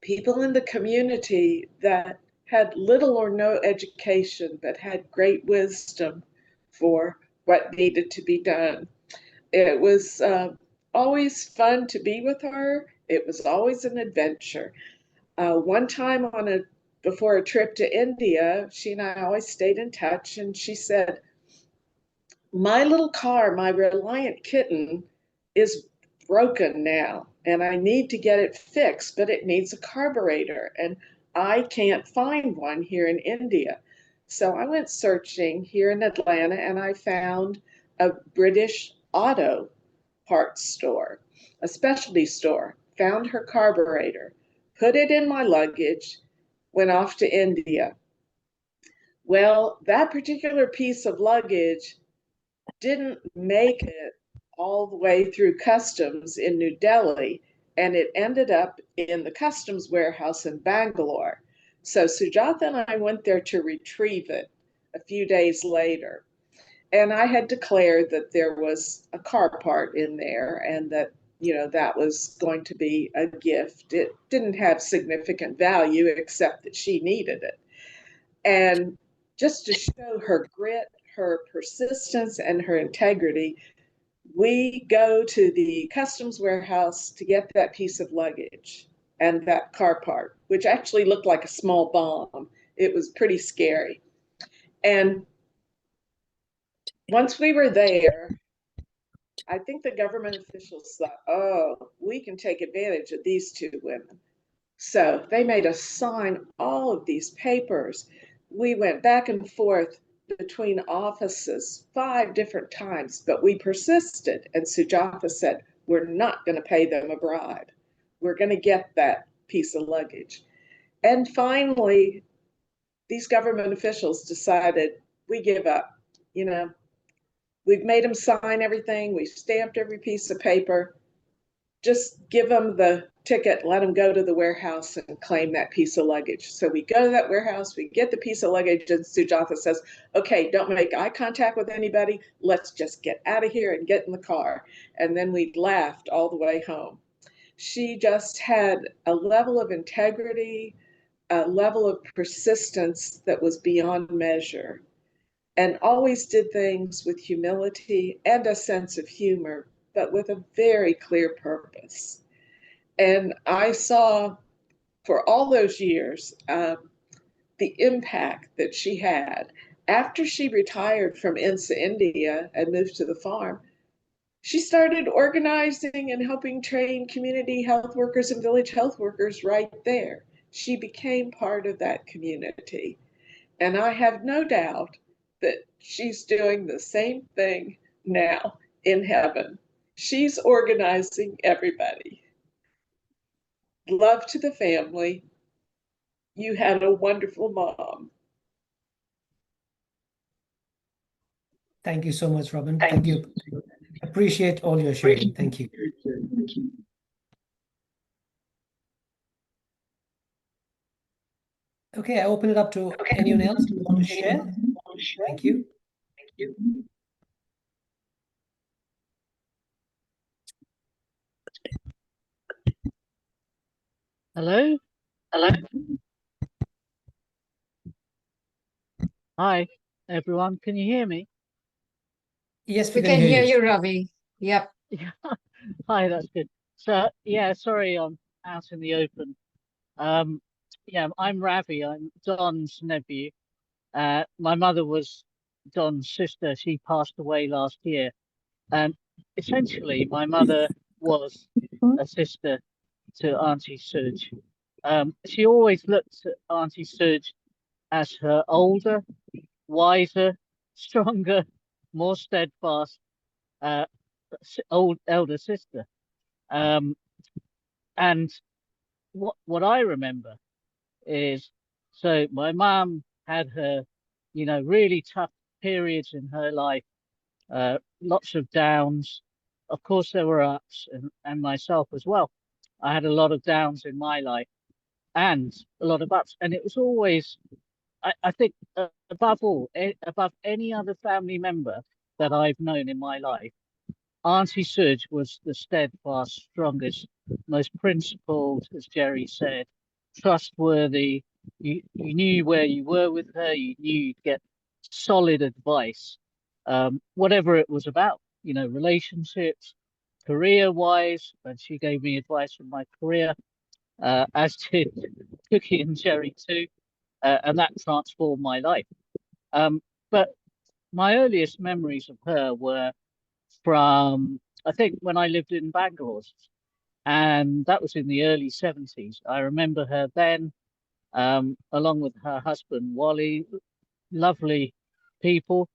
the community that had little or no education but had great wisdom for what needed to be done. It was always fun to be with her. It was always an adventure. One time before a trip to India, she and I always stayed in touch, and she said, my little car, my Reliant Kitten, is broken now, and I need to get it fixed, but it needs a carburetor, and I can't find one here in India. So I went searching here in Atlanta, and I found a British auto parts store, a specialty store, found her carburetor, put it in my luggage, went off to India. Well, that particular piece of luggage didn't make it all the way through customs in New Delhi, and it ended up in the customs warehouse in Bangalore. So Sujatha and I went there to retrieve it a few days later. And I had declared that there was a car part in there and that, that was going to be a gift. It didn't have significant value except that she needed it. And just to show her grit, her persistence, and her integrity, we go to the customs warehouse to get that piece of luggage and that car part, which actually looked like a small bomb. It was pretty scary. And once we were there, I think the government officials thought, oh, we can take advantage of these two women. So they made us sign all of these papers. We went back and forth between offices 5 different times, but we persisted. And Sujatha said, we're not going to pay them a bribe. We're going to get that piece of luggage. And finally, these government officials decided, we give up. We've made them sign everything. We've stamped every piece of paper. Just give them the ticket, let them go to the warehouse and claim that piece of luggage. So we go to that warehouse, we get the piece of luggage, and Sujatha says, okay, don't make eye contact with anybody. Let's just get out of here and get in the car. And then we laughed all the way home. She just had a level of integrity, a level of persistence that was beyond measure, and always did things with humility and a sense of humor, but with a very clear purpose. And I saw for all those years the impact that she had. After she retired from INSA India and moved to the farm, she started organizing and helping train community health workers and village health workers right there. She became part of that community. And I have no doubt that she's doing the same thing now in heaven. She's organizing everybody. Love to the family. You had a wonderful mom. Thank you so much, Robin. Thank you. Appreciate all your sharing. Thank you. Okay, I open it up to anyone else who want to share. Thank you. Hello? Hello. Hi, everyone. Can you hear me? Yes, We can hear you, Ravi. Yep. Hi, that's good. So, yeah, sorry, I'm out in the open. Yeah, I'm Ravi. I'm Don's nephew. My mother was Don's sister. She passed away last year. And essentially, my mother was a sister to Auntie Suj. She always looked at Auntie Suj as her older, wiser, stronger, more steadfast elder sister. Um, and what I remember is, so my mum had her, really tough periods in her life, lots of downs. Of course, there were ups, and myself as well. I had a lot of downs in my life and a lot of ups, and it was always, I think, above all, above any other family member that I've known in my life, Auntie Suj was the steadfast, strongest, most principled, as Jerry said, trustworthy. You knew where you were with her. You knew you'd get solid advice, whatever it was about, relationships, career-wise. And she gave me advice on my career, as did Cookie and Jerry too. And that transformed my life. But my earliest memories of her were from, I think, when I lived in Bangalore, and that was in the early 70s. I remember her then, along with her husband Wally, lovely people.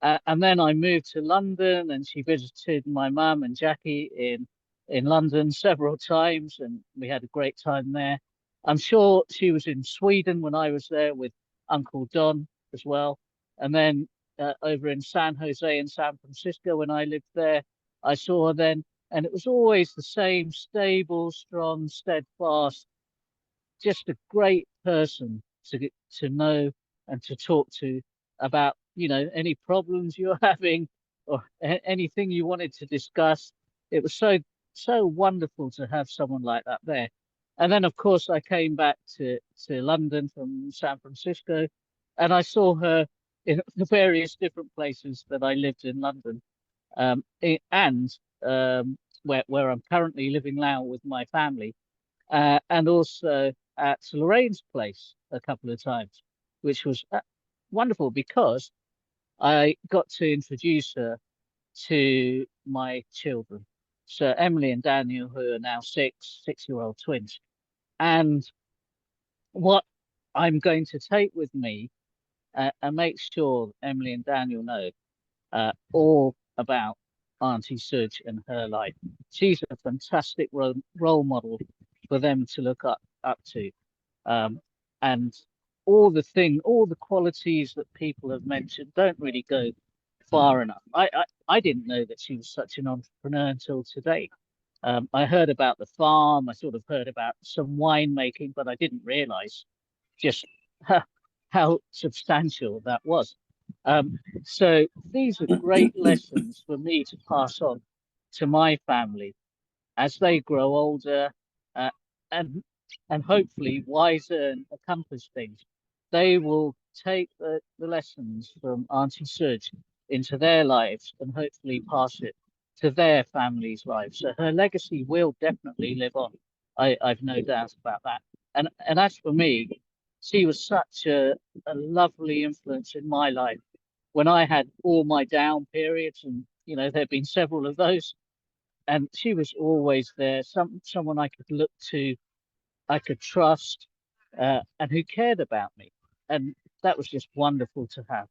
And then I moved to London, and she visited my mum and Jackie in London several times, and we had a great time there. I'm sure she was in Sweden when I was there with Uncle Don as well. And then over in San Jose and San Francisco when I lived there, I saw her then, and it was always the same stable, strong, steadfast, just a great person to get to know and to talk to about, any problems you're having or anything you wanted to discuss. It was so wonderful to have someone like that there. And then of course I came back to London from San Francisco, and I saw her in the various different places that I lived in London, and where I'm currently living now with my family, and also at Lorraine's place a couple of times, which was wonderful because I got to introduce her to my children. So Emily and Daniel, who are now six-year-old twins. And what I'm going to take with me, and make sure Emily and Daniel know all about Auntie Suj and her life. She's a fantastic role model for them to look up to. And all the qualities that people have mentioned don't really go far enough. I didn't know that she was such an entrepreneur until today. I heard about the farm. I sort of heard about some winemaking, but I didn't realize just how substantial that was. So these are great lessons for me to pass on to my family as they grow older, uh, and hopefully wiser and accomplish things. They will take the lessons from Auntie Suj into their lives and hopefully pass it to their family's lives. So her legacy will definitely live on. I've no doubt about that. And as for me, she was such a lovely influence in my life when I had all my down periods, and there've been several of those, and she was always there, someone I could look to, I could trust, and who cared about me, and that was just wonderful to have.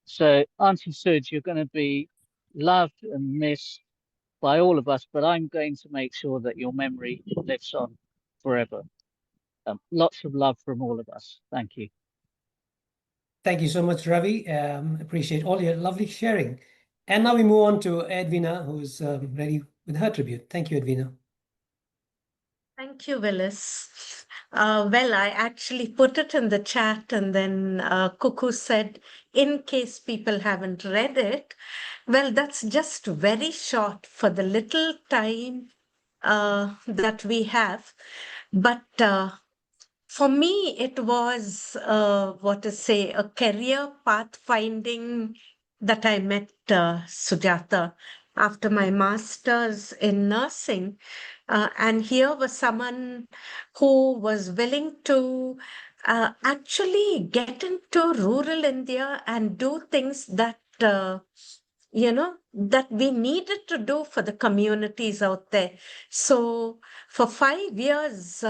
So, Auntie Suj, you're going to be loved and missed by all of us, but I'm going to make sure that your memory lives on forever. Lots of love from all of us. Thank you. Thank you so much, Ravi. Appreciate all your lovely sharing. And now we move on to Edwina, who's ready with her tribute. Thank you, Edwina. Thank you, Willis. Well, I actually put it in the chat, and then Cuckoo said, in case people haven't read it, well, that's just very short for the little time that we have. But for me, it was, what to say, a career pathfinding that I met Sujatha after my master's in nursing. And here was someone who was willing to actually get into rural India and do things that, that we needed to do for the communities out there. So for 5 years,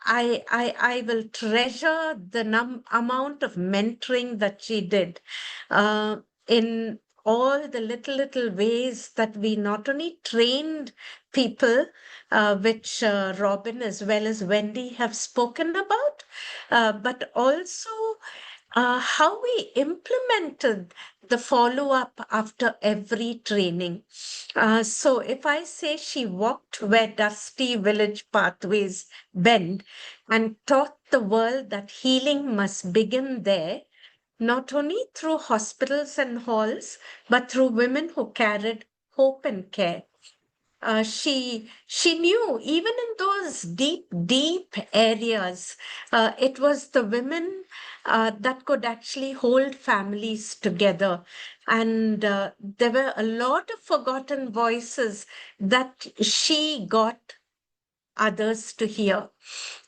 I will treasure the amount of mentoring that she did in all the little ways that we not only trained people, which Robin as well as Wendy have spoken about, but also how we implemented the follow-up after every training. So if I say she walked where dusty village pathways bend and taught the world that healing must begin there, not only through hospitals and halls, but through women who carried hope and care. She knew even in those deep areas, it was the women that could actually hold families together, and there were a lot of forgotten voices that she got others to hear,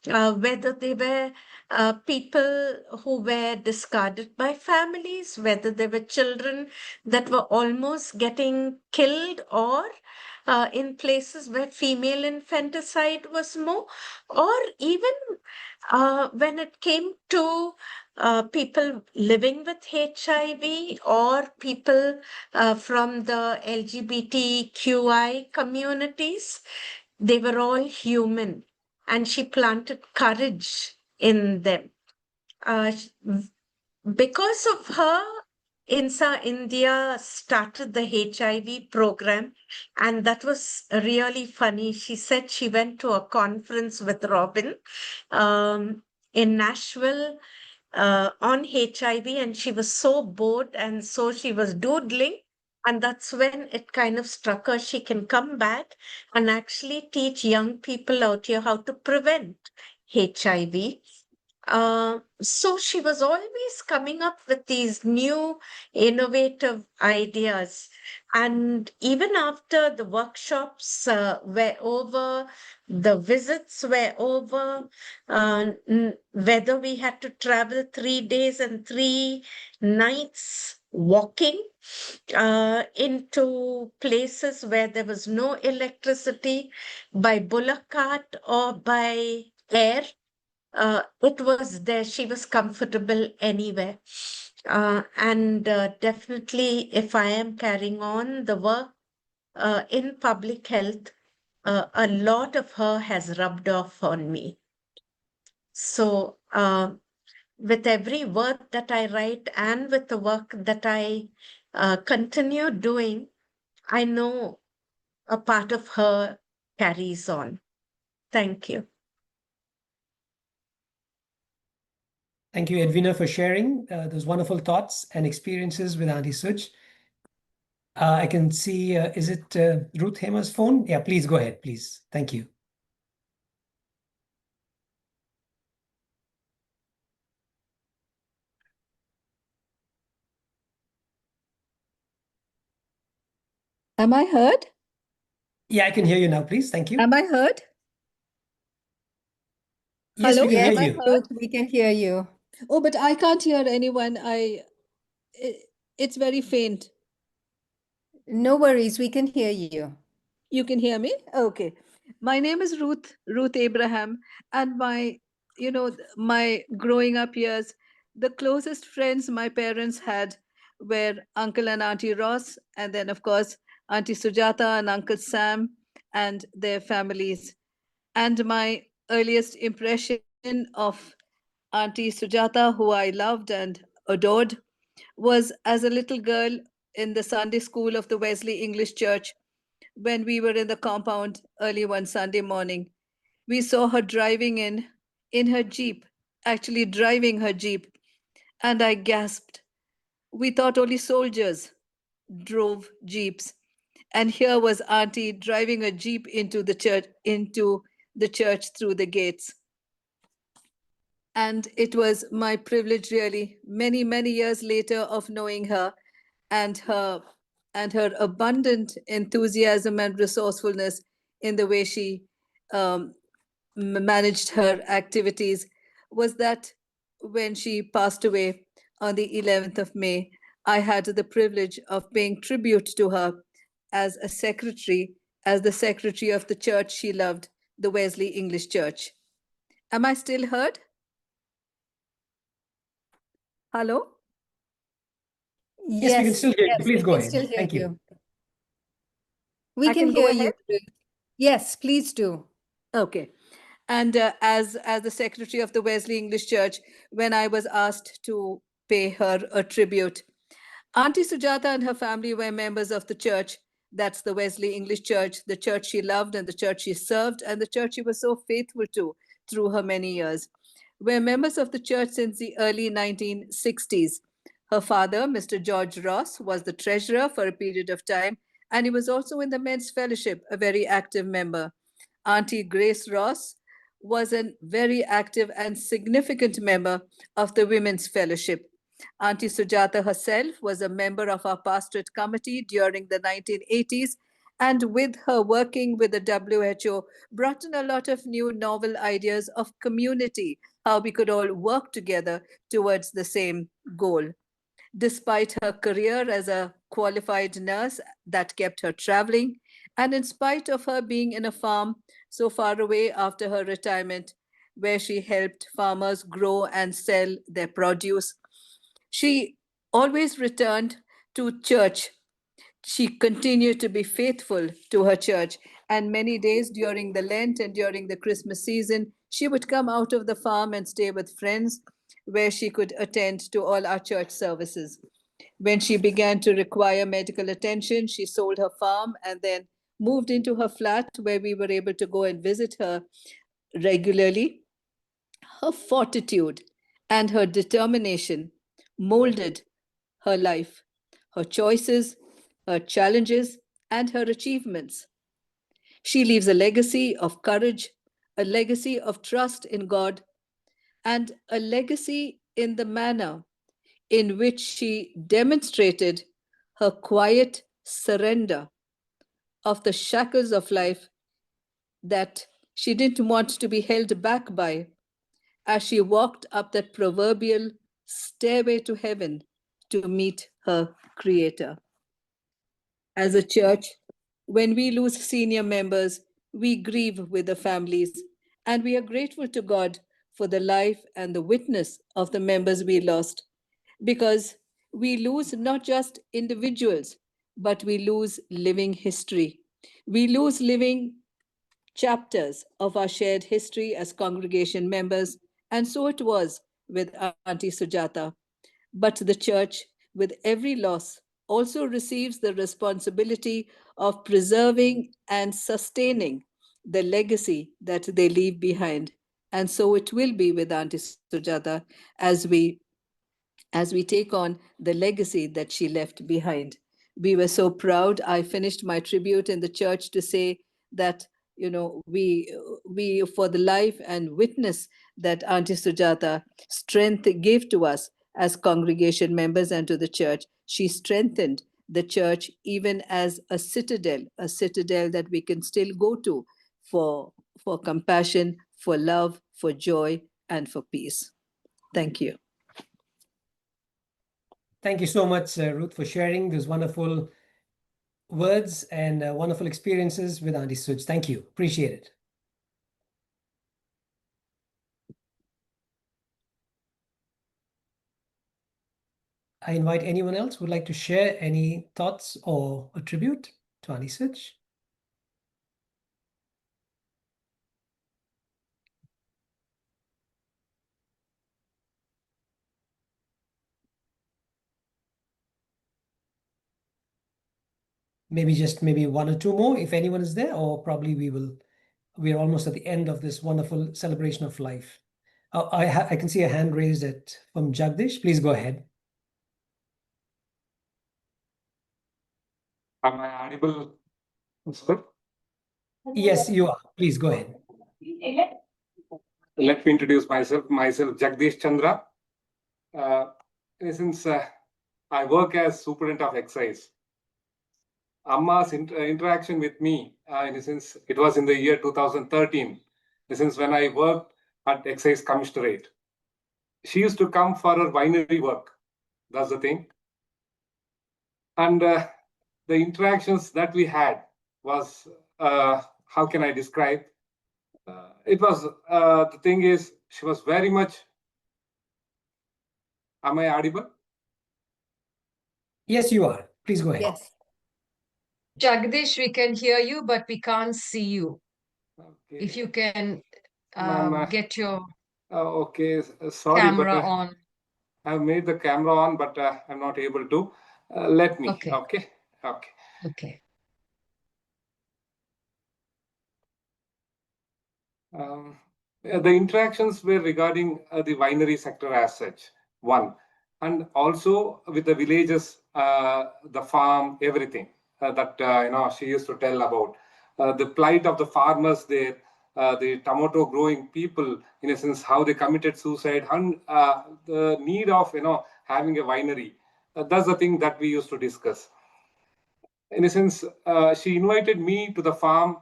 whether they were people who were discarded by families, whether they were children that were almost getting killed, or in places where female infanticide was more, or even when it came to people living with HIV or people from the LGBTQI communities. They were all human, and she planted courage in them. Because of her, INSA India started the HIV program, and that was really funny. She said she went to a conference with Robin in Nashville on HIV, and she was so bored, and so she was doodling. And that's when it kind of struck her she can come back and actually teach young people out here how to prevent HIV. So she was always coming up with these new innovative ideas. And even after the workshops were over, the visits were over, whether we had to travel 3 days and 3 nights walking into places where there was no electricity, by bullock cart or by air, it was there. She was comfortable anywhere. And definitely, if I am carrying on the work in public health, a lot of her has rubbed off on me. So, with every word that I write and with the work that I continue doing, I know a part of her carries on. Thank you. Thank you, Edwina, for sharing those wonderful thoughts and experiences with Auntie Suj. I can see, is it Ruth Hema's phone? Yeah, please go ahead, please. Thank you. Am I heard? Yeah, I can hear you now, please. Thank you. Am I heard? Yes, Hello? we can Yes, hear you. Ruth, we can hear you. Oh, but I can't hear anyone. It's very faint. No worries, we can hear you. You can hear me? Okay. My name is Ruth Abraham, and my growing up years, the closest friends my parents had were Uncle and Auntie Ross, and then of course Auntie Sujatha and Uncle Sam and their families. And my earliest impression of Auntie Sujatha, who I loved and adored, was as a little girl in the Sunday school of the Wesley English Church when we were in the compound early one Sunday morning. We saw her driving in her Jeep, actually driving her Jeep, and I gasped. We thought only soldiers drove Jeeps. And here was Auntie driving a Jeep into the church through the gates. And it was my privilege, really, many, many years later, of knowing her and her abundant enthusiasm and resourcefulness in the way she managed her activities, was that when she passed away on the 11th of May, I had the privilege of paying tribute to her as the secretary of the church she loved, the Wesley English Church. Am I still heard? Hello? Yes, we can still hear you. Yes, Please we go can ahead. still hear Thank you. you. We I can can go hear you. ahead? Ruth. Yes, please do. Okay. And as the secretary of the Wesley English Church, when I was asked to pay her a tribute, Auntie Sujatha and her family were members of the church. That's the Wesley English Church, the church she loved and the church she served, and the church she was so faithful to through her many years. We're members of the church since the early 1960s. Her father, Mr. George Ross, was the treasurer for a period of time, and he was also in the men's fellowship, a very active member. Auntie Grace Ross was a very active and significant member of the women's fellowship. Auntie Sujatha herself was a member of our pastorate committee during the 1980s, and with her working with the WHO, brought in a lot of new novel ideas of community, how we could all work together towards the same goal. Despite her career as a qualified nurse that kept her traveling, and in spite of her being in a farm so far away after her retirement, where she helped farmers grow and sell their produce, she always returned to church. She continued to be faithful to her church, and many days during the Lent and during the Christmas season, she would come out of the farm and stay with friends where she could attend to all our church services. When she began to require medical attention, she sold her farm and then moved into her flat where we were able to go and visit her regularly. Her fortitude and her determination molded her life, her choices, her challenges, and her achievements. She leaves a legacy of courage, a legacy of trust in God, and a legacy in the manner in which she demonstrated her quiet surrender of the shackles of life that she didn't want to be held back by as she walked up that proverbial stairway to heaven to meet her Creator. As a church, when we lose senior members, we grieve with the families, and we are grateful to God for the life and the witness of the members we lost, because we lose not just individuals, but we lose living history. We lose living chapters of our shared history as congregation members, and so it was with Auntie Sujatha. But the church, with every loss, also receives the responsibility of preserving and sustaining the legacy that they leave behind. And so it will be with Auntie Sujatha as we take on the legacy that she left behind. We were so proud. I finished my tribute in the church to say that, we for the life and witness that Auntie Sujatha strength gave to us as congregation members and to the church. She strengthened the church even as a citadel that we can still go to for compassion, for love, for joy, and for peace. Thank you. Thank you so much, Ruth, for sharing those wonderful words and wonderful experiences with Auntie Suj. Thank you. Appreciate it. I invite anyone else who would like to share any thoughts or a tribute. to Auntie Suj. Maybe just maybe one or two more if anyone is there, or probably we're almost at the end of this wonderful celebration of life. I can see a hand raised from Jagdish. Please go ahead. Am I audible, sir? Yes, you are. Please go ahead. Let me introduce myself. Jagdish Chandra. Since I work as superintendent of excise, Amma's interaction with me, in a sense, it was in the year 2013, since when I worked at Excise Commissionerate. She used to come for her winery work. That's the thing. And the interactions that we had was, how can I describe? It was, the thing is, she was very much. Am I audible? Yes, you are. Please go ahead. Yes. Jagdish, we can hear you, but we can't see you. Okay. If you can get your okay, sorry, camera but on. I've made the camera on, but I'm not able to. Let me. Okay. Okay. Okay. Okay. The interactions were regarding the winery sector as such, one, and also with the villages, the farm, everything that she used to tell about the plight of the farmers there, the tomato growing people, in a sense, how they committed suicide, and the need of having a winery. That's the thing that we used to discuss. In a sense, she invited me to the farm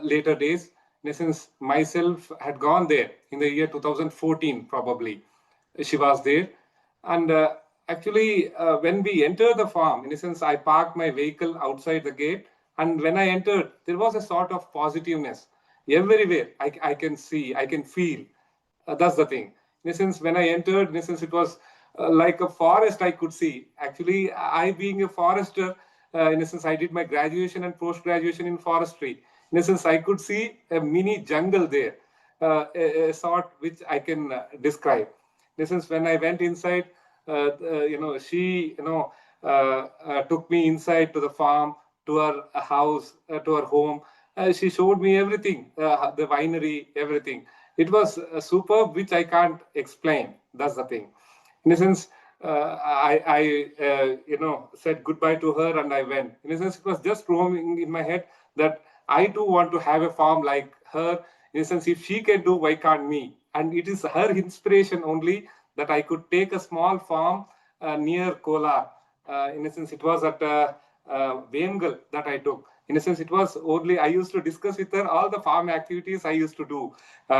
later days. In a sense, myself had gone there in the year 2014, probably. She was there. And actually, when we entered the farm, in a sense, I parked my vehicle outside the gate. And when I entered, there was a sort of positiveness. Everywhere, I can see, I can feel. That's the thing. In a sense, when I entered, in a sense, it was like a forest I could see. Actually, I being a forester, in a sense, I did my graduation and post-graduation in forestry. In a sense, I could see a mini jungle there, a sort which I can describe. In a sense, when I went inside, she, took me inside to the farm, to her house, to her home. She showed me everything, the winery, everything. It was superb, which I can't explain. That's the thing. In a sense, I said goodbye to her and I went. In a sense, it was just roaming in my head that I too want to have a farm like her. In a sense, if she can do, why can't me? And it is her inspiration only that I could take a small farm near Kolar. In a sense, it was at Vengal that I took. In a sense, it was only, I used to discuss with her all the farm activities I used to do.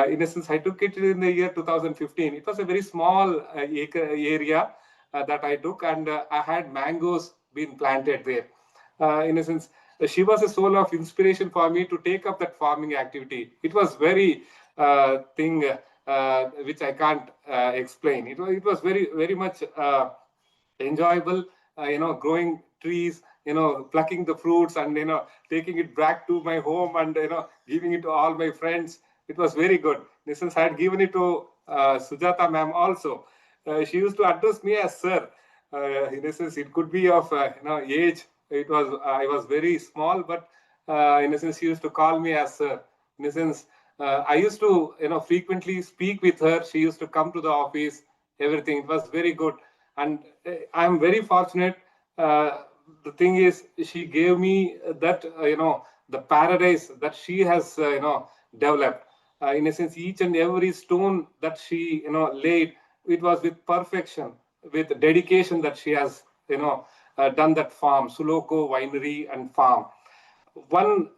In a sense, I took it in the year 2015. It was a very small area that I took, and I had mangoes being planted there. In a sense, she was a soul of inspiration for me to take up that farming activity. It was very thing which I can't explain. It was very, very much enjoyable, growing trees, plucking the fruits and, taking it back to my home and, giving it to all my friends. It was very good. Since I had given it to Sujatha ma'am also. She used to address me as sir. In a sense, it could be of, age. I was very small, but in a sense, she used to call me as sir. In a sense, I used to, frequently speak with her. She used to come to the office, everything. It was very good. And I'm very fortunate. The thing is, she gave me that, the paradise that she has, developed. In a sense, each and every stone that she, laid, it was with perfection, with dedication that she has, done that farm, Suloko Winery and Farm. One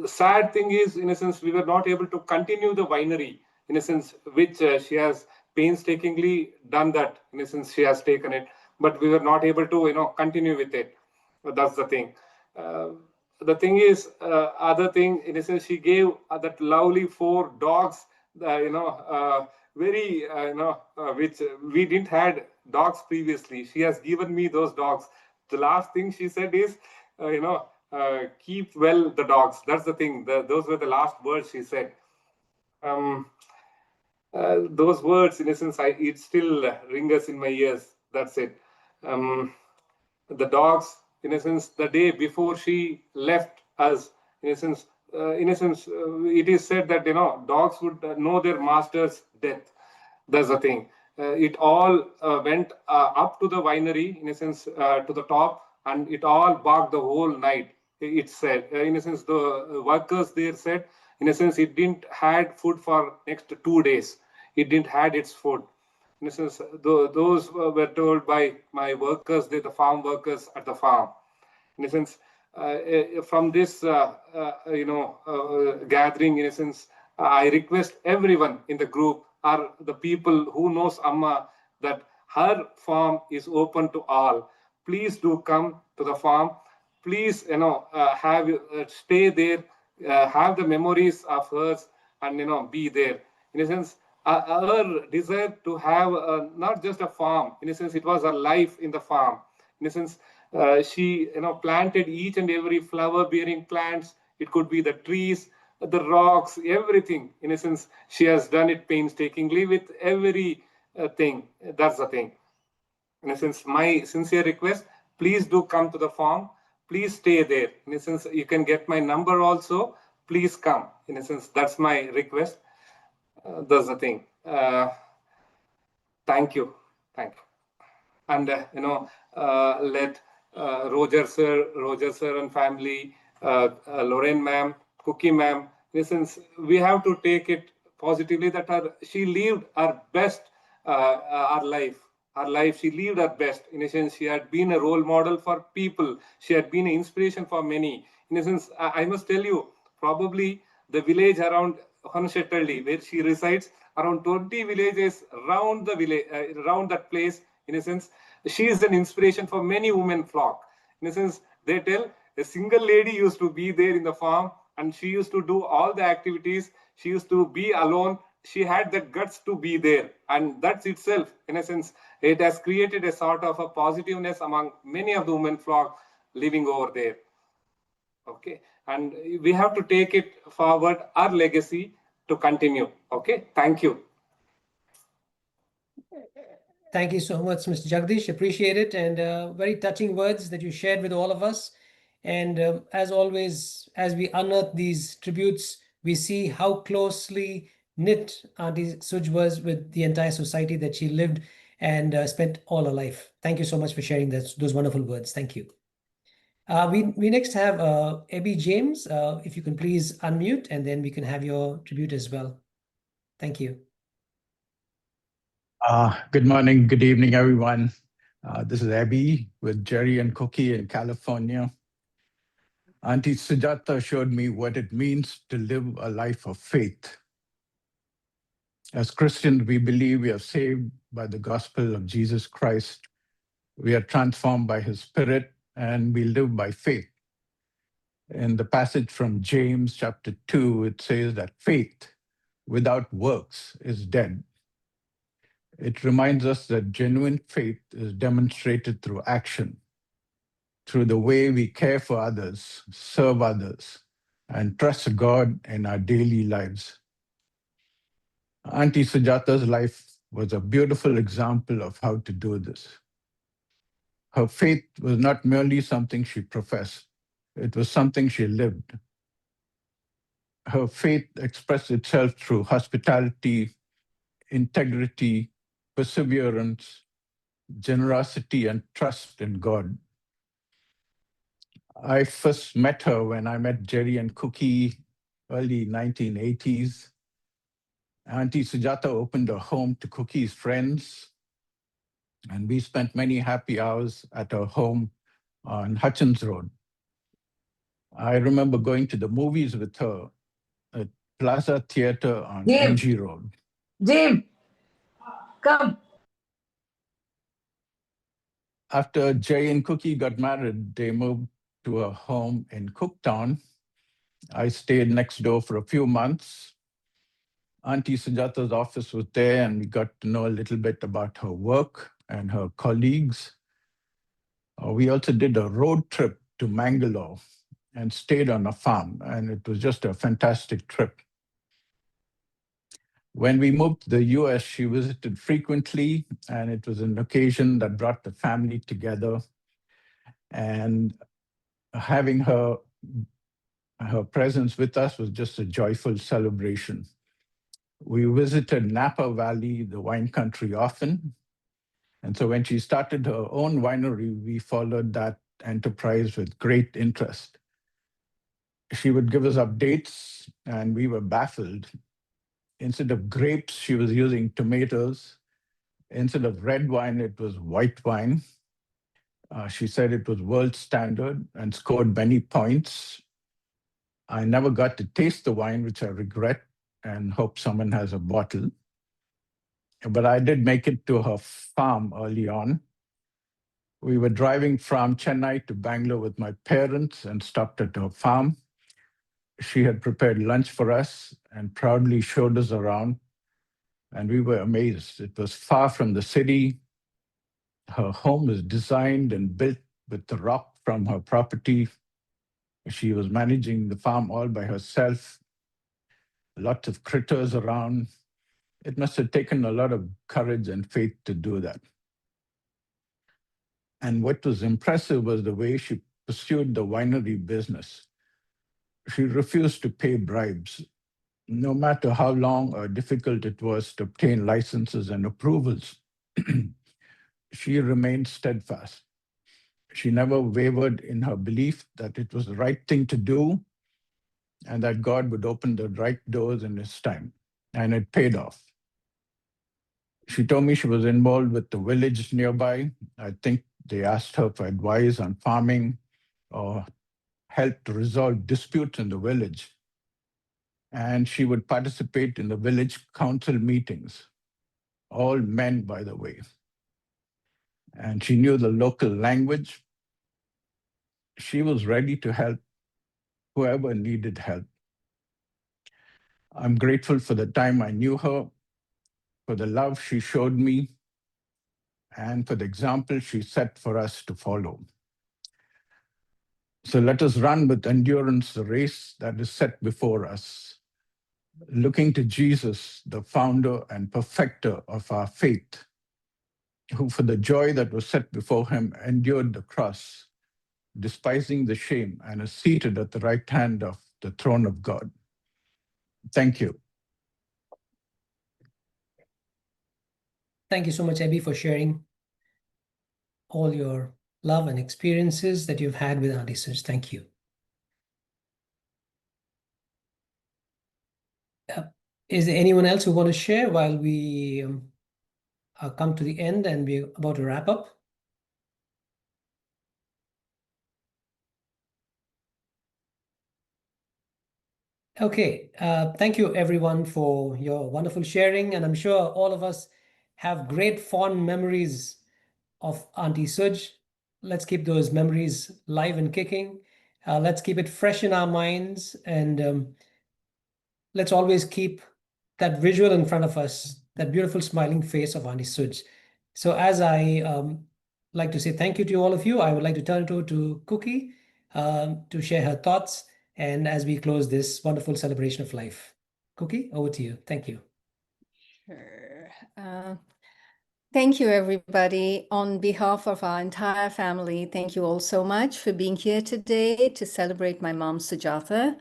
sad thing is, in a sense, we were not able to continue the winery, in a sense, which she has painstakingly done that. In a sense, she has taken it, but we were not able to, continue with it. That's the thing. The thing is, other thing, in a sense, she gave that lovely 4 dogs, very, which we didn't had dogs previously. She has given me those dogs. The last thing she said is, keep well the dogs. That's the thing. Those were the last words she said. Those words, in essence, it still rings in my ears. That's it. The dogs, in essence, the day before she left us, in essence, it is said that dogs would know their master's death. That's the thing. It all went up to the winery, in a sense, to the top, and it all barked the whole night. It said, in a sense, the workers there said, in a sense, it didn't had food for next 2 days. It didn't had its food. In a sense, those were told by my workers, the farm workers at the farm. In a sense, from this, gathering, in a sense, I request everyone in the group or the people who knows Amma that her farm is open to all. Please do come to the farm. Please, have stay there, have the memories of hers, and be there. In a sense, her desire to have not just a farm. In a sense, it was her life in the farm. In a sense, she planted each and every flower bearing plants. It could be the trees, the rocks, everything. In a sense, she has done it painstakingly with every thing. That's the thing. In a sense, my sincere request, please do come to the farm. Please stay there. In a sense, you can get my number also. Please come. In a sense, that's my request. That's the thing. Thank you. Thank you. And let Roger sir and family, Lorraine ma'am, Cookie ma'am. Listen, we have to take it positively that she lived her best, her life. Her life, she lived her best. In a sense, she had been a role model for people. She had been an inspiration for many. In a sense, I must tell you, probably the village around Hanshettalli, where she resides, around 20 villages around the village, around that place. In a sense, she is an inspiration for many women flock. In a sense, they tell a single lady used to be there in the farm and she used to do all the activities. She used to be alone. She had the guts to be there. And that's itself, in a sense, it has created a sort of a positiveness among many of the women flock living over there. Okay. And we have to take it forward, our legacy to continue. Okay. Thank you. Thank you so much, Mr. Jagdish. Appreciate it. And very touching words that you shared with all of us. And as always, as we unearth these tributes, we see how closely knit Auntie Suj was with the entire society that she lived and spent all her life. Thank you so much for sharing those wonderful words. Thank you. We next have Abby James. If you can please unmute, and then we can have your tribute as well. Thank you. Good morning, good evening, everyone. This is Abby with Jerry and Cookie in California. Auntie Sujatha showed me what it means to live a life of faith. As Christians, we believe we are saved by the gospel of Jesus Christ. We are transformed by his spirit, and we live by faith. In the passage from James chapter 2, it says that faith without works is dead. It reminds us that genuine faith is demonstrated through action, through the way we care for others, serve others, and trust God in our daily lives. Auntie Sujatha's life was a beautiful example of how to do this. Her faith was not merely something she professed, it was something she lived. Her faith expressed itself through hospitality, integrity, perseverance, generosity, and trust in God. I first met her when I met Jerry and Cookie early 1980s. Auntie Sujatha opened her home to Cookie's friends, and we spent many happy hours at her home on Hutchins Road. I remember going to the movies with her at Plaza Theatre on NG Road. Jim, come. After Jay and Cookie got married, they moved to a home in Cooktown. I stayed next door for a few months. Auntie Sujatha's office was there, and we got to know a little bit about her work and her colleagues. We also did a road trip to Mangalore, and stayed on a farm. And it was just a fantastic trip. When we moved to the US, she visited frequently, and it was an occasion that brought the family together. And having her presence with us was just a joyful celebration. We visited Napa Valley, the wine country, often. And so when she started her own winery, we followed that enterprise with great interest. She would give us updates, and we were baffled. Instead of grapes, she was using tomatoes. Instead of red wine, it was white wine. She said it was world standard and scored many points. I never got to taste the wine, which I regret, and hope someone has a bottle. But I did make it to her farm early on. We were driving from Chennai to Bangalore with my parents and stopped at her farm. She had prepared lunch for us and proudly showed us around, and we were amazed. It was far from the city. Her home was designed and built with the rock from her property. She was managing the farm all by herself. Lots of critters around. It must have taken a lot of courage and faith to do that. And what was impressive was the way she pursued the winery business. She refused to pay bribes, no matter how long or difficult it was to obtain licenses and approvals. She remained steadfast. She never wavered in her belief that it was the right thing to do and that God would open the right doors in His time. And it paid off. She told me she was involved with the village nearby. I think they asked her for advice on farming or help to resolve disputes in the village. And she would participate in the village council meetings, all men, by the way. And she knew the local language. She was ready to help whoever needed help. I'm grateful for the time I knew her, for the love she showed me, and for the example she set for us to follow. So let us run with endurance the race that is set before us, looking to Jesus, the founder and perfecter of our faith, who for the joy that was set before him endured the cross, despising the shame, and is seated at the right hand of the throne of God. Thank you. Thank you so much, Abby, for sharing all your love and experiences that you've had with Auntie Suj. Thank you. Is there anyone else who want to share while we come to the end and we're about to wrap up? Okay, thank you everyone for your wonderful sharing, and I'm sure all of us have great fond memories of Auntie Suj. Let's keep those memories live and kicking. Let's keep it fresh in our minds, and let's always keep that visual in front of us, that beautiful smiling face of Auntie Suj. So as I like to say thank you to all of you, I would like to turn it over to Cookie to share her thoughts, and as we close this wonderful celebration of life. Cookie, over to you. Thank you. Sure. Thank you, everybody. On behalf of our entire family, thank you all so much for being here today to celebrate my mom, Sujatha.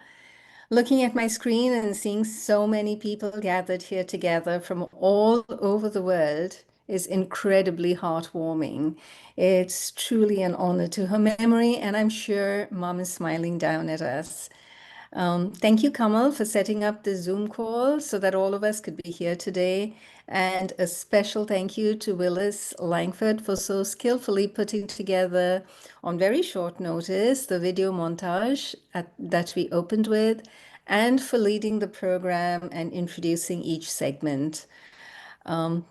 Looking at my screen and seeing so many people gathered here together from all over the world is incredibly heartwarming. It's truly an honor to her memory, and I'm sure Mom is smiling down at us. Thank you, Kamal, for setting up the Zoom call so that all of us could be here today. And a special thank you to Willis Langford for so skillfully putting together, on very short notice, the video montage that we opened with, and for leading the program and introducing each segment.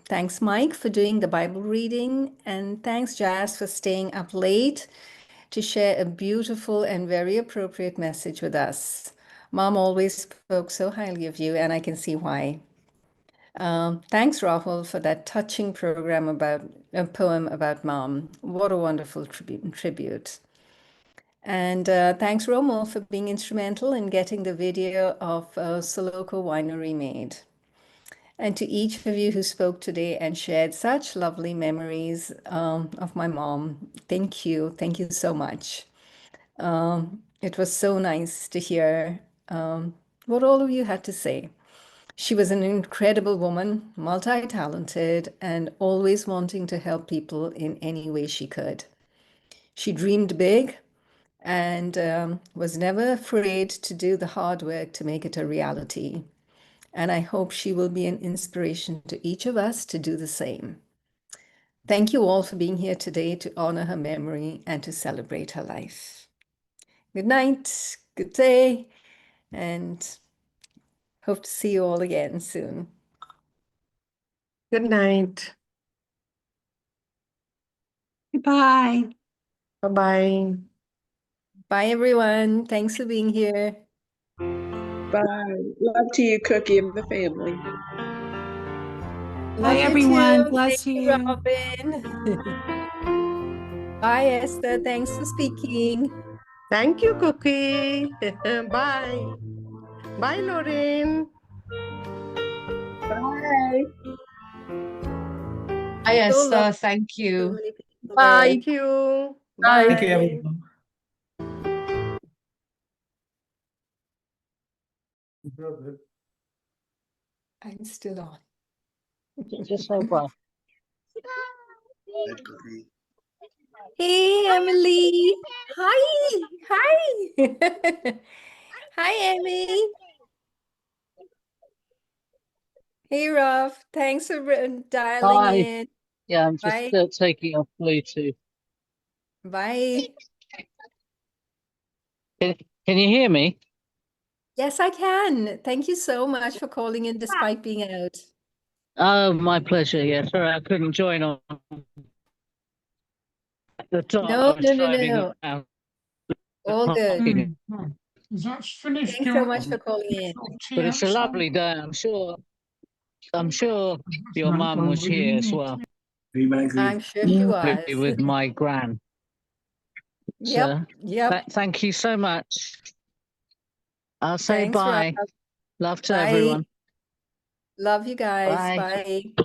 Thanks, Mike, for doing the Bible reading, and thanks, Jazz, for staying up late to share a beautiful and very appropriate message with us. Mom always spoke so highly of you, and I can see why. Thanks, Rahul, for that touching poem about Mom. What a wonderful tribute. And thanks, Romo, for being instrumental in getting the video of Soloco Winery made. And to each of you who spoke today and shared such lovely memories of my mom, thank you. Thank you so much. It was so nice to hear what all of you had to say. She was an incredible woman, multi-talented, and always wanting to help people in any way she could. She dreamed big and was never afraid to do the hard work to make it a reality. And I hope she will be an inspiration to each of us to do the same. Thank you all for being here today to honor her memory and to celebrate her life. Good night, good day, and hope to see you all again soon. Good night. Goodbye. Bye-bye. Bye, everyone. Thanks for being here. Bye. Love to you, Cookie, and the family. Love Bye, you everyone. too. Bless Thank you, you. Robin. Bye, Esther. Thanks for speaking. Thank you, Cookie. Bye. Bye, Lorraine. Bye. Hi, So Esther. lovely. Thank So you. many people Bye. there. Thank you. Bye. Thank you, Bye. everyone. I'm still on. Just say bye. That could be. Hey, Emily. Hi. Hi. Hi, Emmy. Hey, Ralph. Thanks for dialing Bye. in. Yeah, I'm just Bye. taking off Bluetooth. Bye. Can you hear me? Yes, I can. Thank you so much for calling in despite being out. Oh, my pleasure. Yeah, sorry, I couldn't join on the time. I No, was no, no, driving no. around. All good. That's finished Thanks so much for calling in. But it's a lovely day. I'm sure your mum was here as well. I'm sure she was. With my gran. So, Yep. thank you so much. I'll say Thanks, Rob. bye. Love to Bye. everyone. Love you guys. Bye. Bye.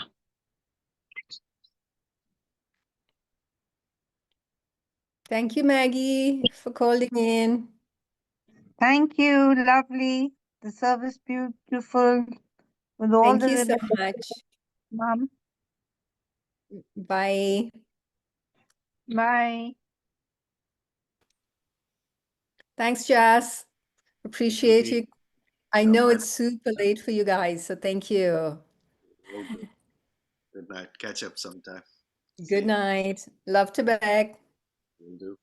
Thank you, Maggie, for calling in. Thank you. Lovely. The service beautiful. With all Thank the you so remembrance, much. Mom. Bye. Bye. Thanks, Jazz. Appreciate you. I You're know my it's super late for you guys, so thank you. all good. Good night. Catch up sometime. Good night. Love to back. Will do.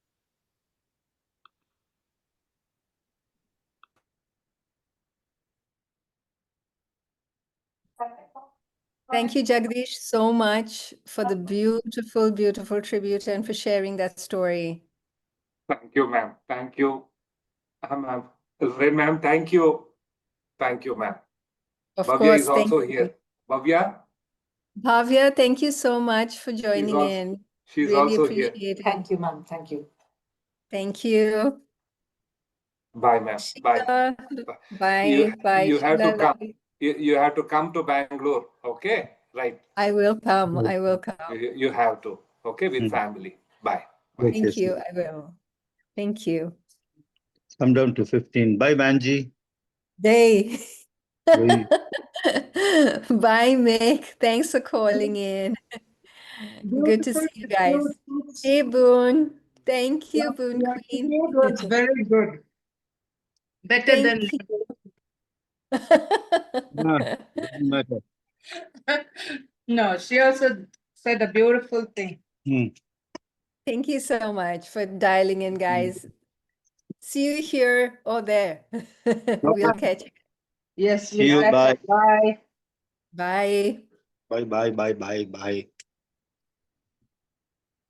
Thank you, Jagdish, so much for the beautiful, beautiful tribute and for sharing that story. Thank you, ma'am. Thank you, ma'am. Ma'am, thank you. Thank you, ma'am. Of Bhavya course, is thank also you. here. Bhavya, Bhavya, thank you so much for joining in. she's Really also here. appreciate it. Thank you, ma'am. Thank you. Thank you. Bye, ma'am. Bye. Sheila, bye. Bye, You have to Sheila. come. You have to come to Bangalore. Okay, right? I will come. I will come. You have to. Okay, with family. Bye. Thank you. I will. Thank you. Come down to 15. Bye, Banji. Day. Bye. Bye, Mick. Thanks for calling in. Good to see you guys. Hey, Boone. Thank you, Boone Queen. It was very good. Better than Thank you. No, doesn't matter. No, she also said a beautiful thing. Thank you so much for dialing in, guys. See you here or there. We'll catch you. Yes, See you. we'll catch Bye. up. Bye. Bye. Bye, bye, bye, bye, bye.